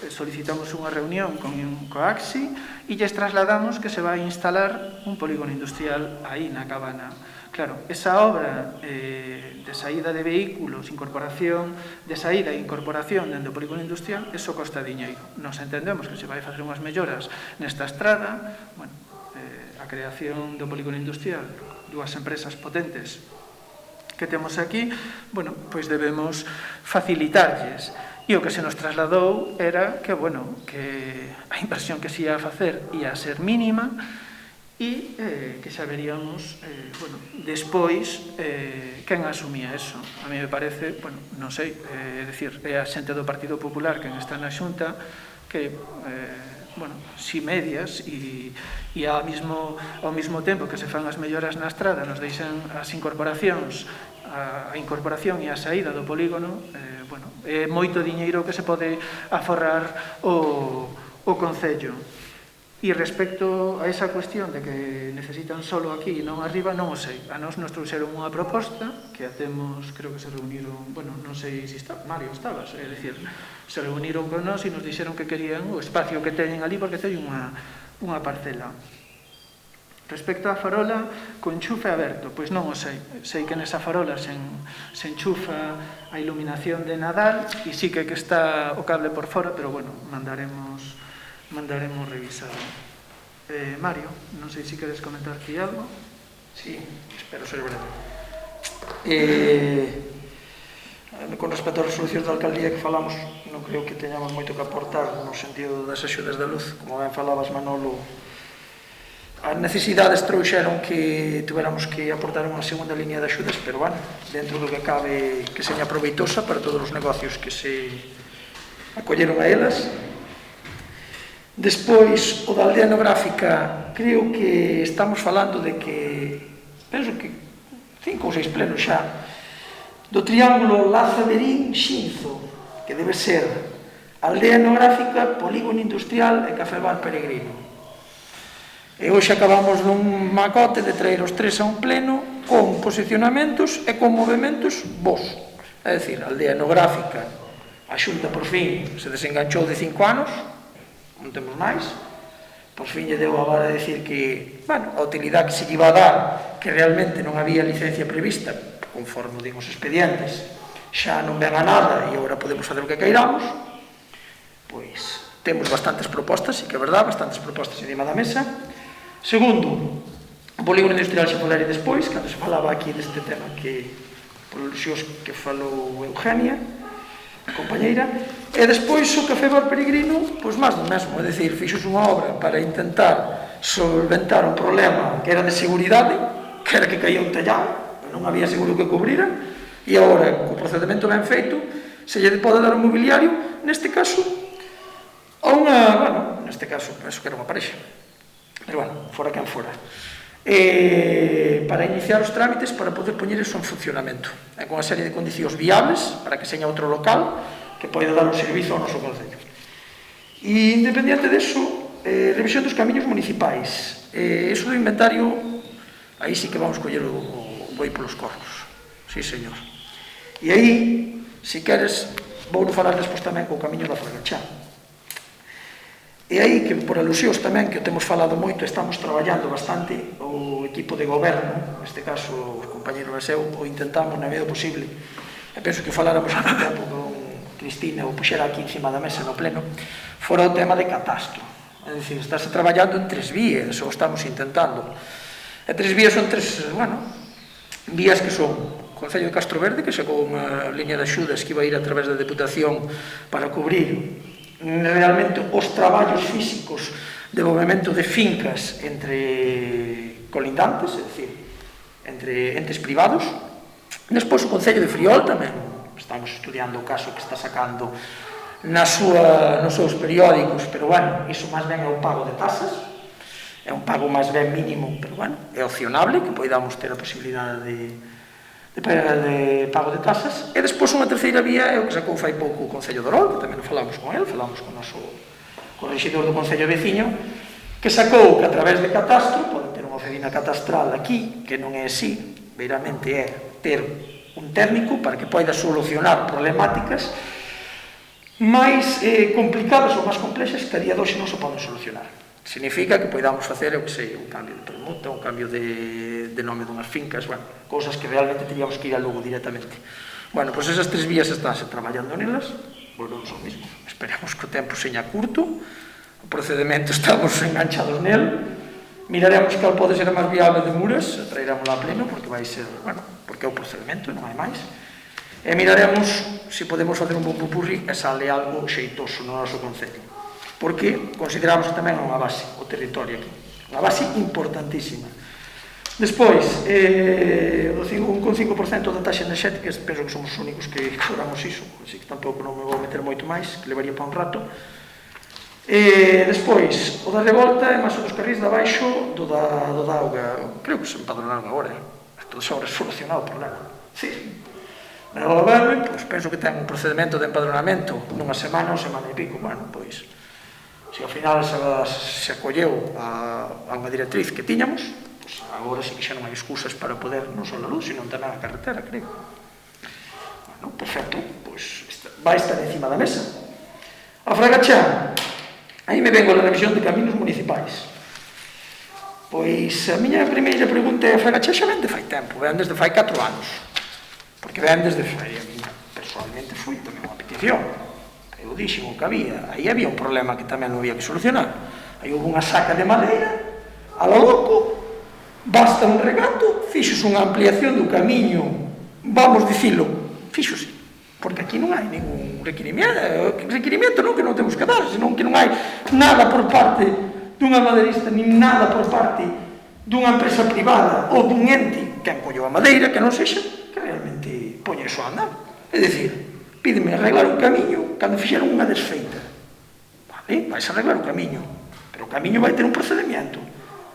solicitamos unha reunión con AXI e lles trasladamos que se vai a instalar un polígono industrial aí na Cabana. Claro, esa obra de saída de vehículos, incorporación de saída e incorporación dentro do polígono industrial, eso costa diñeiro. Nos entendemos que se vai facer unhas melloras nesta estrada, bueno, a creación do polígono industrial, dúas empresas potentes que temos aquí, bueno, pois debemos facilitarlles. E o que se nos trasladou era que, bueno, que a inversión que se ia a facer ia a ser mínima e que xa veríamos, bueno, despois quen asumía eso. A mí me parece, bueno, non sei, é dicir, é a xente do Partido Popular quen está na Xunta que, bueno, si medias e ao mismo tempo que se fan as melloras na estrada nos deixan as incorporacións, a incorporación e a saída do polígono, bueno, é moito diñeiro que se pode aforrar o Concello. E respecto a esa cuestión de que necesitan solo aquí e non arriba, non o sei. A nos trouxeron unha proposta que a temos, creo que se reuniron, bueno, non sei se está, Mario, estabas, é dicir, se reuniron con nós e nos dixeron que querían o espacio que teñen ali porque teñen unha parcela. Respecto á farola con enchufe aberto, pois non o sei. Sei que nesa farola se enchufa a iluminación de Nadal e sí que está o cable por fora, pero bueno, mandaremos revisar. Mario, non sei se queres comentar aquí algo. Sí, espero ser breve. Con respecto ás resolucións da alcaldía que falamos, non creo que teñamos moito que aportar no sentido das axudas da luz. Como ben falabas, Manolo, as necesidades trouxeron que tuveramos que aportar unha segunda línea de axudas, pero bueno, dentro do que cabe que seña proveitosa para todos os negocios que se acolleron a elas. Despois, o da aldea etnográfica, creo que estamos falando de que, penso que 5 ou 6 plenos xa, do triángulo Lazaverín-Xinzo, que debe ser aldea etnográfica, polígono industrial e café bar peregrino. E hoxe acabamos dun macote de traer os 3 a un pleno con posicionamentos e con movimentos vos. É dicir, a aldea etnográfica, a Xunta por fin se desenganchou de 5 anos, non temos máis, por fin lle deu agora a decir que, bueno, a utilidade que se lle iba a dar, que realmente non había licencia prevista, conforme din os expedientes, xa non ven a nada e agora podemos fazer o que queiramos, pois temos bastantes propostas, e que é verdad, bastantes propostas encima da mesa. Segundo, o polígono industrial xa falarei despois, cando se falaba aquí deste tema que, por ilusións que falou Eugenia, a compañeira, e despois o café bar peregrino, pois máis do mesmo, é dicir, fixos unha obra para intentar solventar un problema que era de seguridade, que era que caía un tellado, non había seguro que cubrira, e agora, co procedimento ben feito, se lle pode dar un mobiliario, neste caso, a unha, bueno, neste caso, penso que era unha parexa, pero bueno, fora quen fora, para iniciar os trámites para poder poñer iso en funcionamento, con unha serie de condicións viables para que seña outro local que poida dar un servizo ao noso concello. E independiente deso, revisión dos camiños municipais, iso do inventario, aí sí que vamos coller o boi polos cornos, sí señor. E aí, se queres, vou falar despois tamén co camiño da Fragachá. E aí que por alusións tamén que o temos falado moito, estamos traballando bastante o equipo de goberno, neste caso os compañeros e eu, o intentamos na medida posible, e penso que faláramos há tempo con Cristina ou puxera aquí encima da mesa no pleno, fora o tema de catastro, é dicir, estáse traballando en 3 vías, ou estamos intentando, e 3 vías son 3, bueno, vías que son o Concello de Castro Verde, que sacou unha liña de axudas que iba a ir a través da Deputación para cubrir realmente os traballos físicos de movimento de fincas entre colindantes, é dicir, entre entes privados. Despois o Concello de Friol tamén estamos estudiando o caso que está sacando nos seus periódicos, pero bueno, iso máis ben é o pago de tasas, é un pago máis ben mínimo, pero bueno, é opcionable que poidamos ter a posibilidade de pago de tasas. E despois unha terceira vía é o que sacou fai pouco o Concello de Orol, que tamén falamos con el, falamos con o noso correxidor do Concello veciño, que sacou que a través de catastro, poden ter unha oficina catastral aquí, que non é así, veramente é ter un técnico para que poida solucionar problemáticas máis complicadas ou máis complexas que a día de hoxe non se poden solucionar. Significa que poidamos facer, eu que sei, un cambio de permuta, un cambio de nome dunhas fincas, bueno, cousas que realmente teríamos que ir a Lugo directamente. Bueno, pois esas 3 vías estánse traballando nelas, volvemos ao mismo. Esperamos que o tempo seña curto, o procedimento estamos enganchados nel, miraremos cal pode ser a máis viable de Muras, traerámosla a pleno, porque vai ser, bueno, porque é o procedimento, non hai máis, e miraremos se podemos facer un bon pupurri e sale algo xeitoso no noso concello, porque consideramos que tamén é unha base, o territorio aquí, unha base importantísima. Despois, un 5% da taxa enerxética, penso que somos os únicos que cobramos iso, así que tampouco non me vou meter moito máis, que levaría para un rato. Despois, o da revolta é máis o dos carrís de abaixo do da auga, creo que se empadronaron agora, todo sobre solucionado o problema. Sí. Na goberno, pois penso que ten un procedimento de empadronamento nunha semana ou semana e pico, bueno, pois se ao final se acolleu a unha directriz que tiñamos, pois agora sí que xa non hai excusas para poder non só na luz, sino tamén a carretera, creo. Bueno, perfecto, pois vai estar encima da mesa. A Fragachá, aí me vengo a revisión de caminos municipais. Pois a miña primeira pregunta é: a Fragachá xa ven de fai tempo, ven desde fai 4 anos, porque ven desde fai, a miña personalmente foi tamén unha petición. Eu dixen o que había, aí había un problema que tamén non había que solucionar. Aí houve unha saca de madeira, a lo loco, basta un regato, fixos unha ampliación do camiño, vamos dicilo, fixose, porque aquí non hai ningún requirimento non que non temos que dar, senón que non hai nada por parte dunha madeirista nin nada por parte dunha empresa privada ou dun ente que encollou a madeira, que non sexa, que realmente poña iso a andar. É dicir, pídeme arreglar un camiño cando fixeron unha desfeita. Vale, vais a arreglar o camiño, pero o camiño vai ter un procedimento.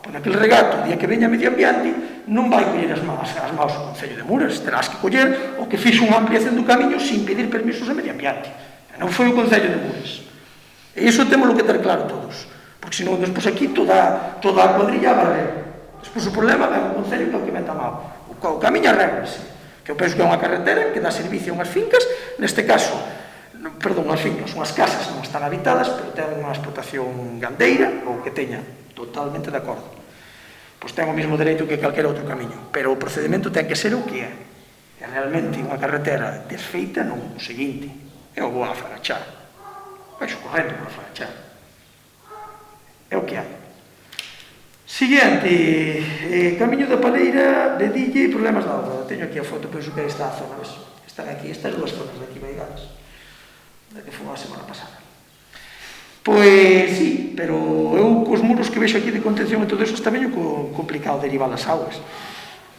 Porque aquel regato, o día que veña Medio Ambiente, non vai coller as maus o Concello de Muras, terás que coller o que fixo unha ampliación do camiño sin pedir permisos a Medio Ambiente. Non foi o Concello de Muras. E iso temos que ter claro todos, porque senón despois aquí toda a cuadrilla vai ver. Despois o problema é o Concello que é o que venta mal. O camiño arréglase, que eu penso que é unha carretera que dá servicio a unhas fincas, neste caso, perdón, unhas fincas, unhas casas non están habitadas, pero ten unha explotación gandeira, ou que teña, totalmente de acordo. Pois ten o mesmo dereito que calquera outro camiño, pero o procedimento ten que ser o que é. É realmente unha carretera desfeita, non o seguinte, eu vou a fragachar, vai correndo para fragachar. É o que hai. Siguiente, Camiño da Paleira, Vedille e problemas da auga. Teño aquí a foto, penso que esta zona, ves? Están aquí, estas dúas zonas de aquí veigadas, da que foi a semana pasada. Pois sí, pero eu cos muros que vexo aquí de contención e todo eso está medio complicado derivar as augas.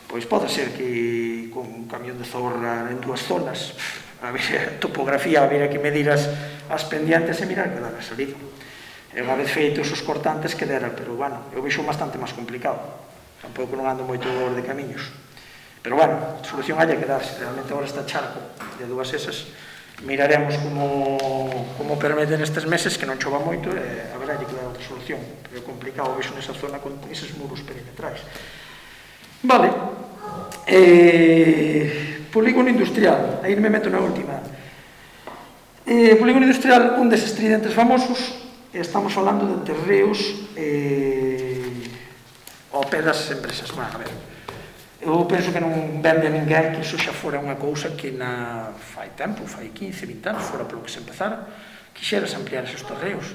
Pois pode ser que con un camión de zorra en dúas zonas, a ver a topografía, a ver a que medir as pendientes e mirar que dá a salida. E unha vez feitos os cortantes que dera, pero bueno, eu vexo bastante máis complicado. Tampouco non ando moito de camiños. Pero bueno, solución hai que darse. Realmente agora está charco de dúas esas. Miraremos como permiten estes meses que non chova moito e a ver, hai que dar outra solución. Pero é complicado, vexo nesa zona con eses muros perimetrais. Vale. Polígono industrial. Aí me meto na última. Polígono industrial, un deses tridentes famosos. Estamos falando de terreos ao pé das empresas. Bueno, a ver, eu penso que non vende a ninguén que iso xa fora unha cousa que fai tempo, fai 15, 20 anos, fora polo que se empezara, quixeras ampliar esos terreos.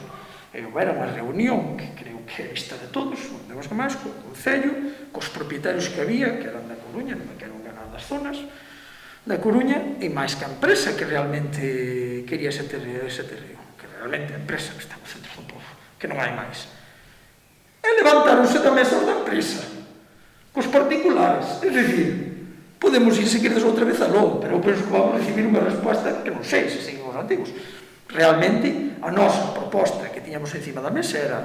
Era unha reunión que creo que é vista de todos, non que máis, co Concello, cos propietarios que había, que eran da Coruña, non me quero enganar das zonas, da Coruña, e máis que a empresa que realmente quería ese terreo, realmente a empresa que está no centro do povo, que non hai máis. E levantaronse da mesa da empresa, cos particulares, é dicir, podemos ir seguidos outra vez aló, pero eu penso que vamos recibir unha resposta que non sei se seguimos antigos. Realmente, a nosa proposta que tiñamos encima da mesa era: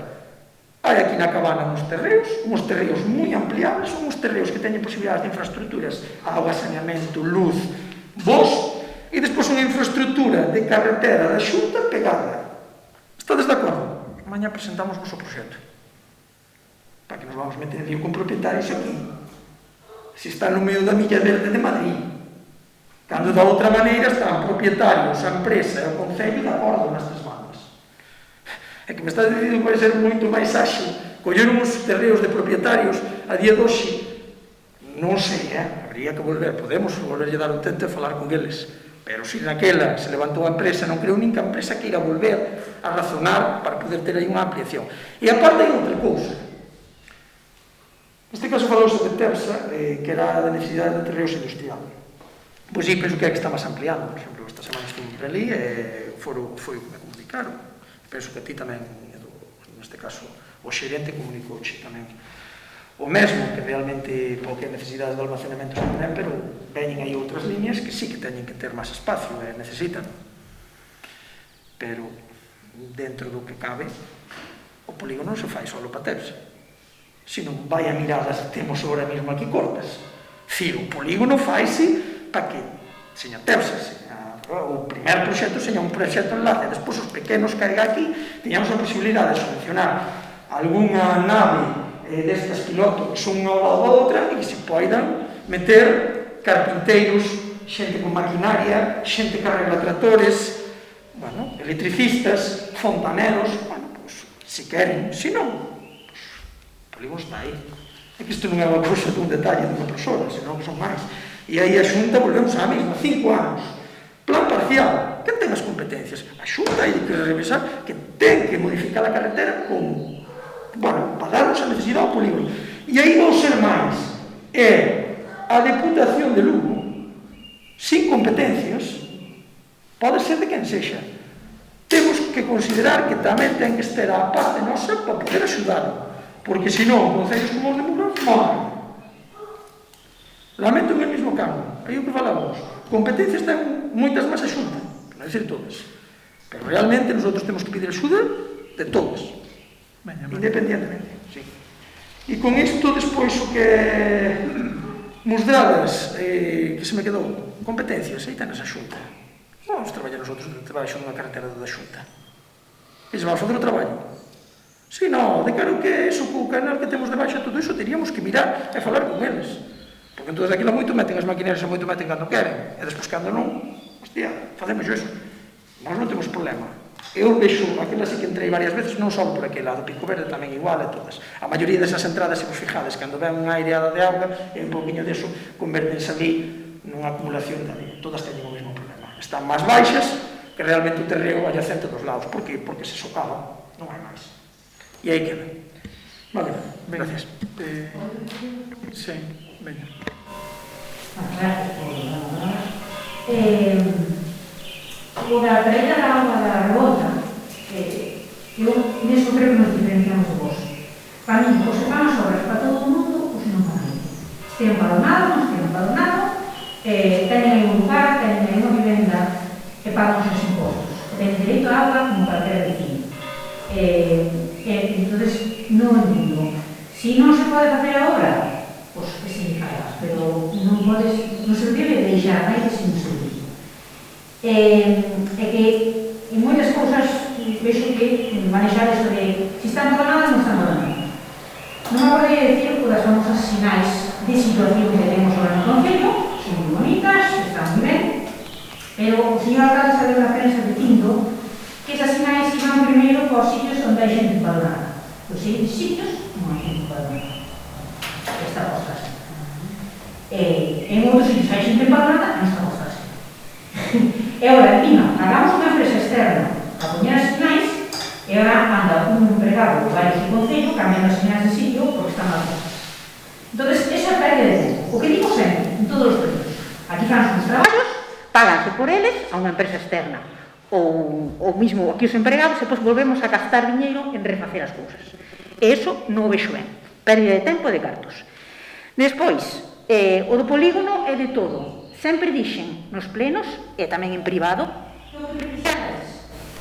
hai aquí na cabana uns terreos moi ampliables, uns terreos que teñen posibilidades de infraestructuras, auga, saneamento, luz, bos, e despois unha infraestructura de carretera da Xunta pegada. Estades de acordo? Mañá presentamos vos o proxecto. Para que nos vamos meter en lío con propietarios aquí. Se está no medio da Milla Verde de Madrid. Cando da outra maneira están propietarios, a empresa e o Concello de acordo nestas bandas. É que me está dicindo que vai ser moito máis áxil coller uns terreos de propietarios a día de hoxe. Non sei, habría que volver, podemos volverlle dar un tento e falar con eles. Pero se naquela se levantou a empresa, non creo nin que a empresa queira volver a razonar para poder ter aí unha ampliación. E aparte hai outra cousa. Neste caso falouse de Tersa, que era a necesidade de terreos industrial. Pois sí, penso que é que está máis ampliando. Por exemplo, esta semana estuve por ali e foi o que me comunicaron. Penso que a ti tamén, neste caso, o xerente comunicouche tamén o mesmo, que realmente pouca necesidade de almacenamento non ten, pero veñen aí outras líneas que sí que teñen que ter máis espacio e necesitan. Pero dentro do que cabe, o polígono non se fai só para Tersa. Se non vai a miradas que temos agora mesmo aquí cortas. O polígono faise para que seña Tersa, o primer proxecto seña un proxecto enlace, despois os pequenos que hai aquí teñamos a posibilidade de subvencionar algunha nave destas pilotos que son unha ao lado da outra e que se poidan meter carpinteiros, xente con maquinaria, xente que arregla tratores, electricistas, fontaneros, se queren, se non, o polígono está aí. É que isto non é unha cousa dun detalle dunha persona, senón que son máis. E aí a Xunta volvemos á mesma, 5 anos. Plan parcial, quen ten as competencias? A Xunta hai que revisar que ten que modificar a carretera como para darnos a necesidade ao polígono. E aí vou ser máis. É a Deputación de Lugo, sin competencias, pode ser de quen sexa. Temos que considerar que tamén ten que estar a parte nosa para poder axudar, porque senón, concellos como os de Muros, morren. Lamento en el mismo campo, aí o que falamos, competencias ten moitas máis a Xunta, non decir todas, pero realmente nosotros temos que pedir axuda de todas, independientemente. Sí. E con isto, despois, o que nos delas, que se me quedou, competencias, aí tenes a Xunta. Vamos traballar nosotros debaixo dunha cartera da Xunta. E se vamos fazer o traballo. Si, non, de caro que eso, co canal que temos debaixo, todo iso, teríamos que mirar e falar con eles. Porque entón daquilo moito meten as maquinarias e moito meten cando queren. E despois cando non, hostia, facemos iso. Nós non temos problema. Eu vexo, aquela sí que entrei varias veces, non só por aquele lado, Pico Verde tamén igual e todas. A maioría desas entradas, se vos fijades, cando ven unha aireada de auga, e un poquinho deso, convertense ali nunha acumulación de ali. Todas teñen o mesmo problema. Están máis baixas que realmente o terreo adyacente dos lados. Por que? Porque se socava, non hai máis. E aí queda. Vale, gracias. Sí, veña. Gracias por o da caída da auga da revolta, eu neso creo que nos diferenciamos de vos. Para mí, os que fan as obras para todo o mundo, os non fan aí. Estén empadronados, non estén empadronados, teñen aí un lugar, teñen aí unha vivenda e pagan os seus impostos. Teñen dereito a auga como calquera vecino. Entonces, non digo, si non se pode facer a obra, pois que se fagas, pero non podes, non se debe deixar máis de sin servicio. É que en moitas cousas vexo que manexar isto de se están empadronadas, non están empadronadas. Non me podría decir que das famosas sinais de situación que tenemos ahora no Concello, son moi bonitas, están moi ben, pero o señor alcalde sabe na prensa dicindo que esas sinais iban primeiro para os sitios onde hai xente empadronada. Os seguintes sitios non hai xente empadronada. Está posta así. En outros sitios hai xente empadronada, non está posta así. E agora, encima, hagamos unha empresa externa a poñer as sinais e agora anda un empregado de varios do Concello cambiando as sinais de sitio porque están mal postas. Entón, esa é a pérdida de tempo. O que digo sempre, en todos os proxectos, aquí fan os traballos, páganse por eles a unha empresa externa. Ou mismo aquí os empregados, e depois volvemos a gastar diñeiro en refacer as cousas. E iso non o vexo ben. Pérdida de tempo e de cartos. Despois, o do polígono é de todo. Sempre dixen nos plenos, e tamén en privado,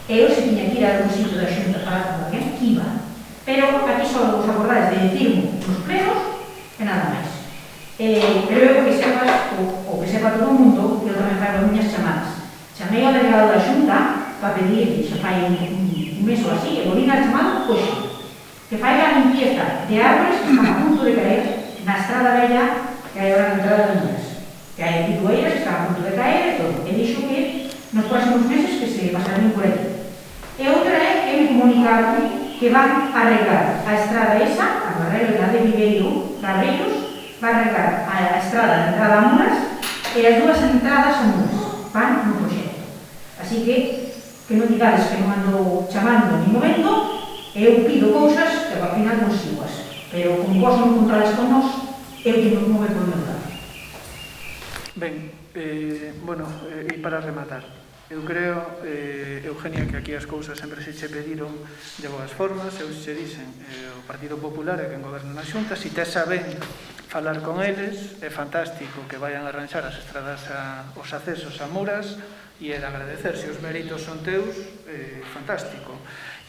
eu se tiña que ir a algún sitio da Xunta para falar con alguén, iba. Pero aquí só vos acordades de decirmo nos plenos e nada máis. Pero eu que sepas, ou que sepa todo o mundo, que eu tamén fago as miñas chamadas. Chamei ao delegado da Xunta para pedir, xa fai un mes ou así, e volvín a chamado, pois, que fai a limpieza de árboles que están a punto de caer na estrada bella que hai agora na entrada de Muras. Que hai aquí dueiras que están a punto de caer e todo. E dixo que nos próximos meses que se pasarían por aquí. E outra é que me comunicaron que van a arreglar a estrada esa, a barreira de Viveiro, Cabreiros, va a arreglar a estrada de entrada a Muras e as dúas entradas a Muras. Van no proxecto. Así que non digades que non ando chamando ni momento, eu pido cousas que ao final consiguas. Pero como vos non contades con nós, eu que non me podo dar. Ben, bueno, e para rematar, eu creo, Eugenia, que aquí as cousas sempre se che pediron de boas formas, eu se dicen, o Partido Popular é quen goberna na Xunta, si tes a ben falar con eles, é fantástico que vayan a arranxar as estradas, os accesos a Muras, e é de agradecer, se os méritos son teus, fantástico.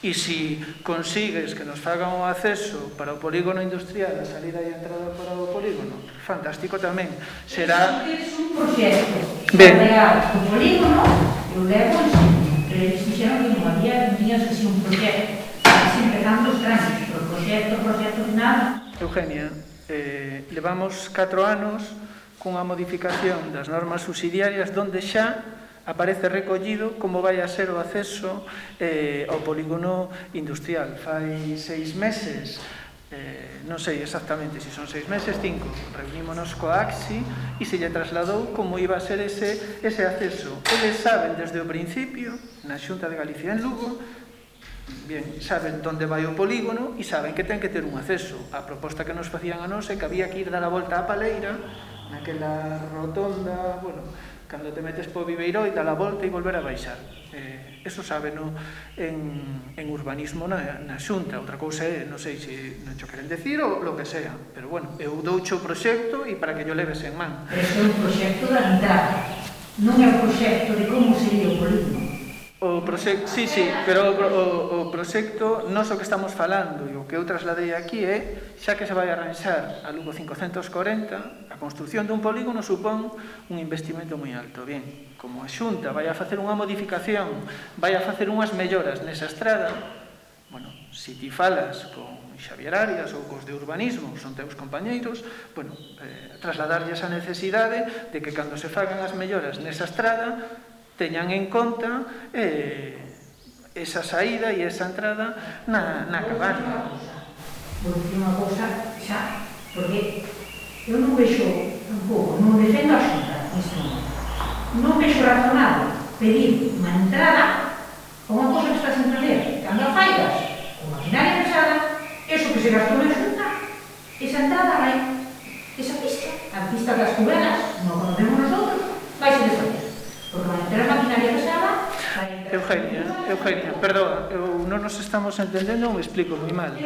E se consigues que nos fagan o acceso para o polígono industrial, a salida e a entrada para o polígono, fantástico tamén. Será... Es un proxecto para o polígono, eu levo en serio, pero eles dixeron que non había días que ser un proxecto, así empezando os trámites, pero proxecto, nada. Eugenia, levamos 4 anos cunha modificación das normas subsidiarias donde xa aparece recollido como vai a ser o acceso ao polígono industrial. Fai 6 meses, non sei exactamente se son 6 meses, 5, reunímonos coa AXI e se lle trasladou como iba a ser ese acceso. Eles saben desde o principio, na Xunta de Galicia en Lugo, bien, saben onde vai o polígono e saben que ten que ter un acceso. A proposta que nos facían a nós é que había que ir dar a volta á paleira, naquela rotonda, bueno, cando te metes po Viveiró e dá a volta e volver a baixar. Eso sábeno en urbanismo na xunta. Outra cousa é, non sei se non xo queren decir ou lo que sea, pero bueno, eu doucho o proxecto e para que yo leves en man. Pero é un proxecto da entrada, non é un proxecto de como sería o polígono. O proxecto, sí, pero o proxecto, nós o que estamos falando e o que eu trasladei aquí é, xa que se vai arranxar a Lugo 540, a construción dun polígono supón un investimento moi alto. Bien, como a Xunta vai a facer unha modificación, vai a facer unhas melloras nesa estrada, bueno, se ti falas con Xavier Arias ou cos de urbanismo, son teus compañeiros, bueno, trasladarlle esa necesidade de que cando se fagan as melloras nesa estrada teñan en conta esa saída e esa entrada na cabaña. Vou dicir unha cousa xa, porque eu non vexo un pouco, non defendo a Xunta neste momento. Non vexo razonado pedir unha entrada a unha cousa que estás a entender. Cando a faigas con maquinaria pesada, eso que se gastou na Xunta, esa entrada vai, esa pista, a pista das cubelas, non conocemos nosotros, vai se desfazer. Porque vai ter a maquinaria pesada. Eugenia, perdón, non nos estamos entendendo ou me explico moi mal.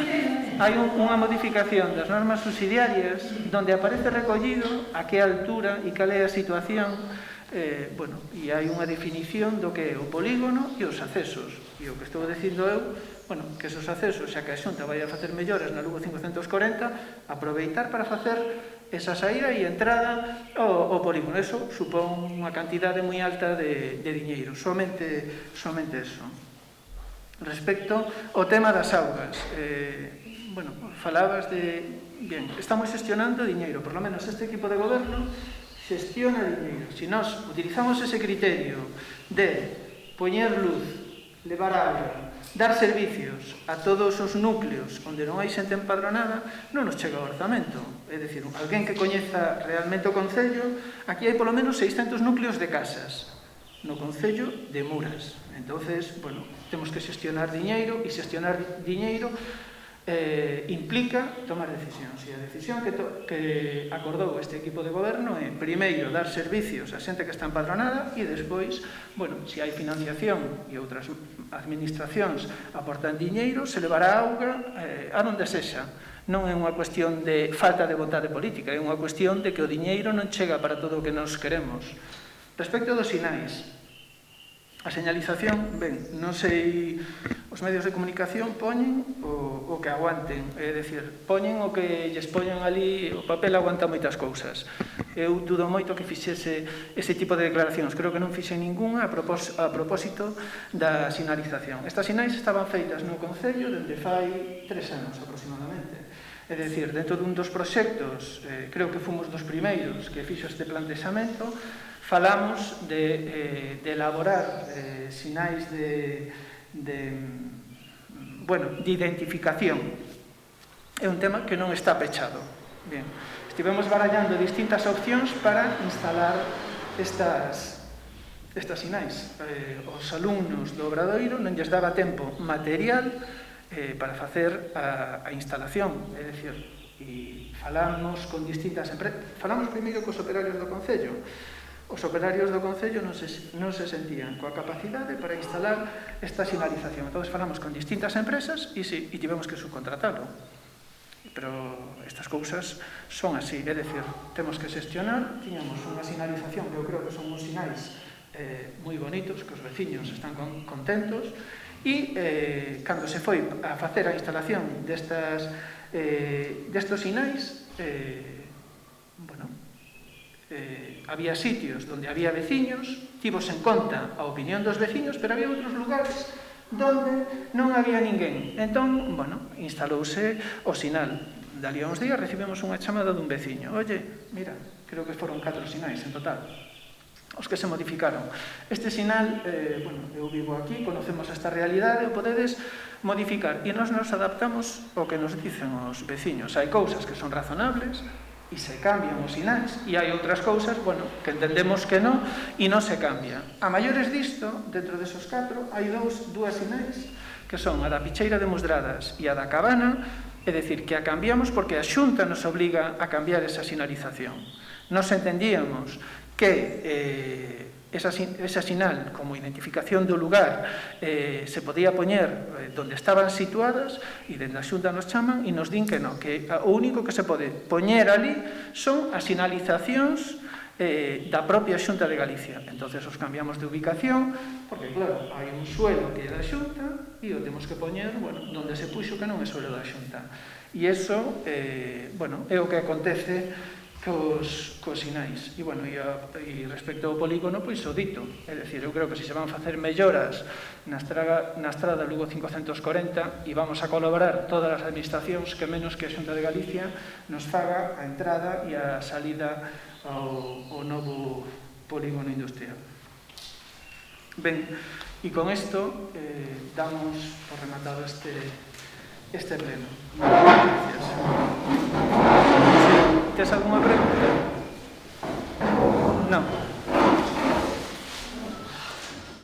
Hai unha modificación das normas subsidiarias onde aparece recollido a que altura e cal é a situación, bueno, e hai unha definición do que é o polígono e os accesos. E o que estou dicindo eu, bueno, que esos accesos, xa que a Xunta vai a facer melloras na Lugo 540, aproveitar para facer esa saída e entrada ao polígono. Eso supón unha cantidade moi alta de diñeiro, somente eso. Respecto ao tema das augas, bueno, falabas de... Bien, estamos gestionando diñeiro, por lo menos este equipo de goberno xestiona diñeiro. Si nós utilizamos ese criterio de poñer luz, levar auga, dar servicios a todos os núcleos onde non hai xente empadronada, non nos chega o orzamento. É dicir, alguén que coñeza realmente o Concello, aquí hai polo menos 600 núcleos de casas no Concello de Muras. Entonces, bueno, temos que xestionar diñeiro, e xestionar diñeiro implica tomar decisións. E a decisión que acordou este equipo de goberno é, primeiro, dar servicios a xente que está empadronada e despois, bueno, se hai financiación e outras administracións aportan diñeiro, se levará auga a onde sexa. Non é unha cuestión de falta de vontade política, é unha cuestión de que o diñeiro non chega para todo o que nos queremos. Respecto dos sinais, a señalización, ben, non sei, os medios de comunicación poñen o que aguanten, é dicir, poñen o que lles poñen ali, o papel aguanta moitas cousas. Eu dudo moito que fixese ese tipo de declaracións, creo que non fixe ninguna a propósito da sinalización. Estas sinais estaban feitas no Concello dende fai 3 anos aproximadamente. É dicir, dentro dun dos proxectos, creo que fomos dos primeiros que fixo este plantexamento, falamos de elaborar sinais de identificación. É un tema que non está pechado. Bien, estivemos barallando distintas opcións para instalar estas sinais. Os alumnos do Obradoiro non lles daba tempo material para facer a instalación. É dicir, e falamos con distintas empresas. Falamos primeiro cos operarios do Concello. Os operarios do Concello non se sentían coa capacidade para instalar esta sinalización. Entón, falamos con distintas empresas e tivemos que subcontratalo. Pero estas cousas son así, é dicir, temos que xestionar, tiñamos unha sinalización que eu creo que son uns sinais moi bonitos, que os veciños están contentos, e cando se foi a facer a instalación destos sinais, bueno, había sitios onde había veciños, tivos en conta a opinión dos veciños, pero había outros lugares onde non había ninguén. Entón, bueno, instalouse o sinal. Dali a uns días recibimos unha chamada dun veciño. Oye, mira, creo que foron 4 sinais en total os que se modificaron. Este sinal, bueno, eu vivo aquí, conocemos esta realidade, o podedes modificar, e nos adaptamos ao que nos dicen os veciños. Hai cousas que son razonables e se cambian os sinais, e hai outras cousas, bueno, que entendemos que non, e non se cambia. A maiores disto, dentro desos 4, hai dúas sinais, que son a da Picheira de Musdradas e a da Cabana, é dicir, que a cambiamos porque a Xunta nos obliga a cambiar esa sinalización. Nos entendíamos que esa sinal como identificación do lugar se podía poñer onde estaban situadas, e dende a Xunta nos chaman e nos din que non, que o único que se pode poñer ali son as sinalizacións da propia Xunta de Galicia. Entonces os cambiamos de ubicación, porque claro, hai un suelo que é da Xunta e o temos que poñer, bueno, donde se puxo que non é suelo da Xunta. E iso, bueno, é o que acontece cos sinais. E, bueno, e respecto ao polígono, pois o dito. É dicir, eu creo que se van facer melloras na estrada Lugo 540 e vamos a colaborar todas as administracións que menos que a Xunta de Galicia nos faga a entrada e a salida ao novo polígono industrial. Ben, e con isto damos por rematado este pleno. Gracias. Tes alguna pregunta? Non.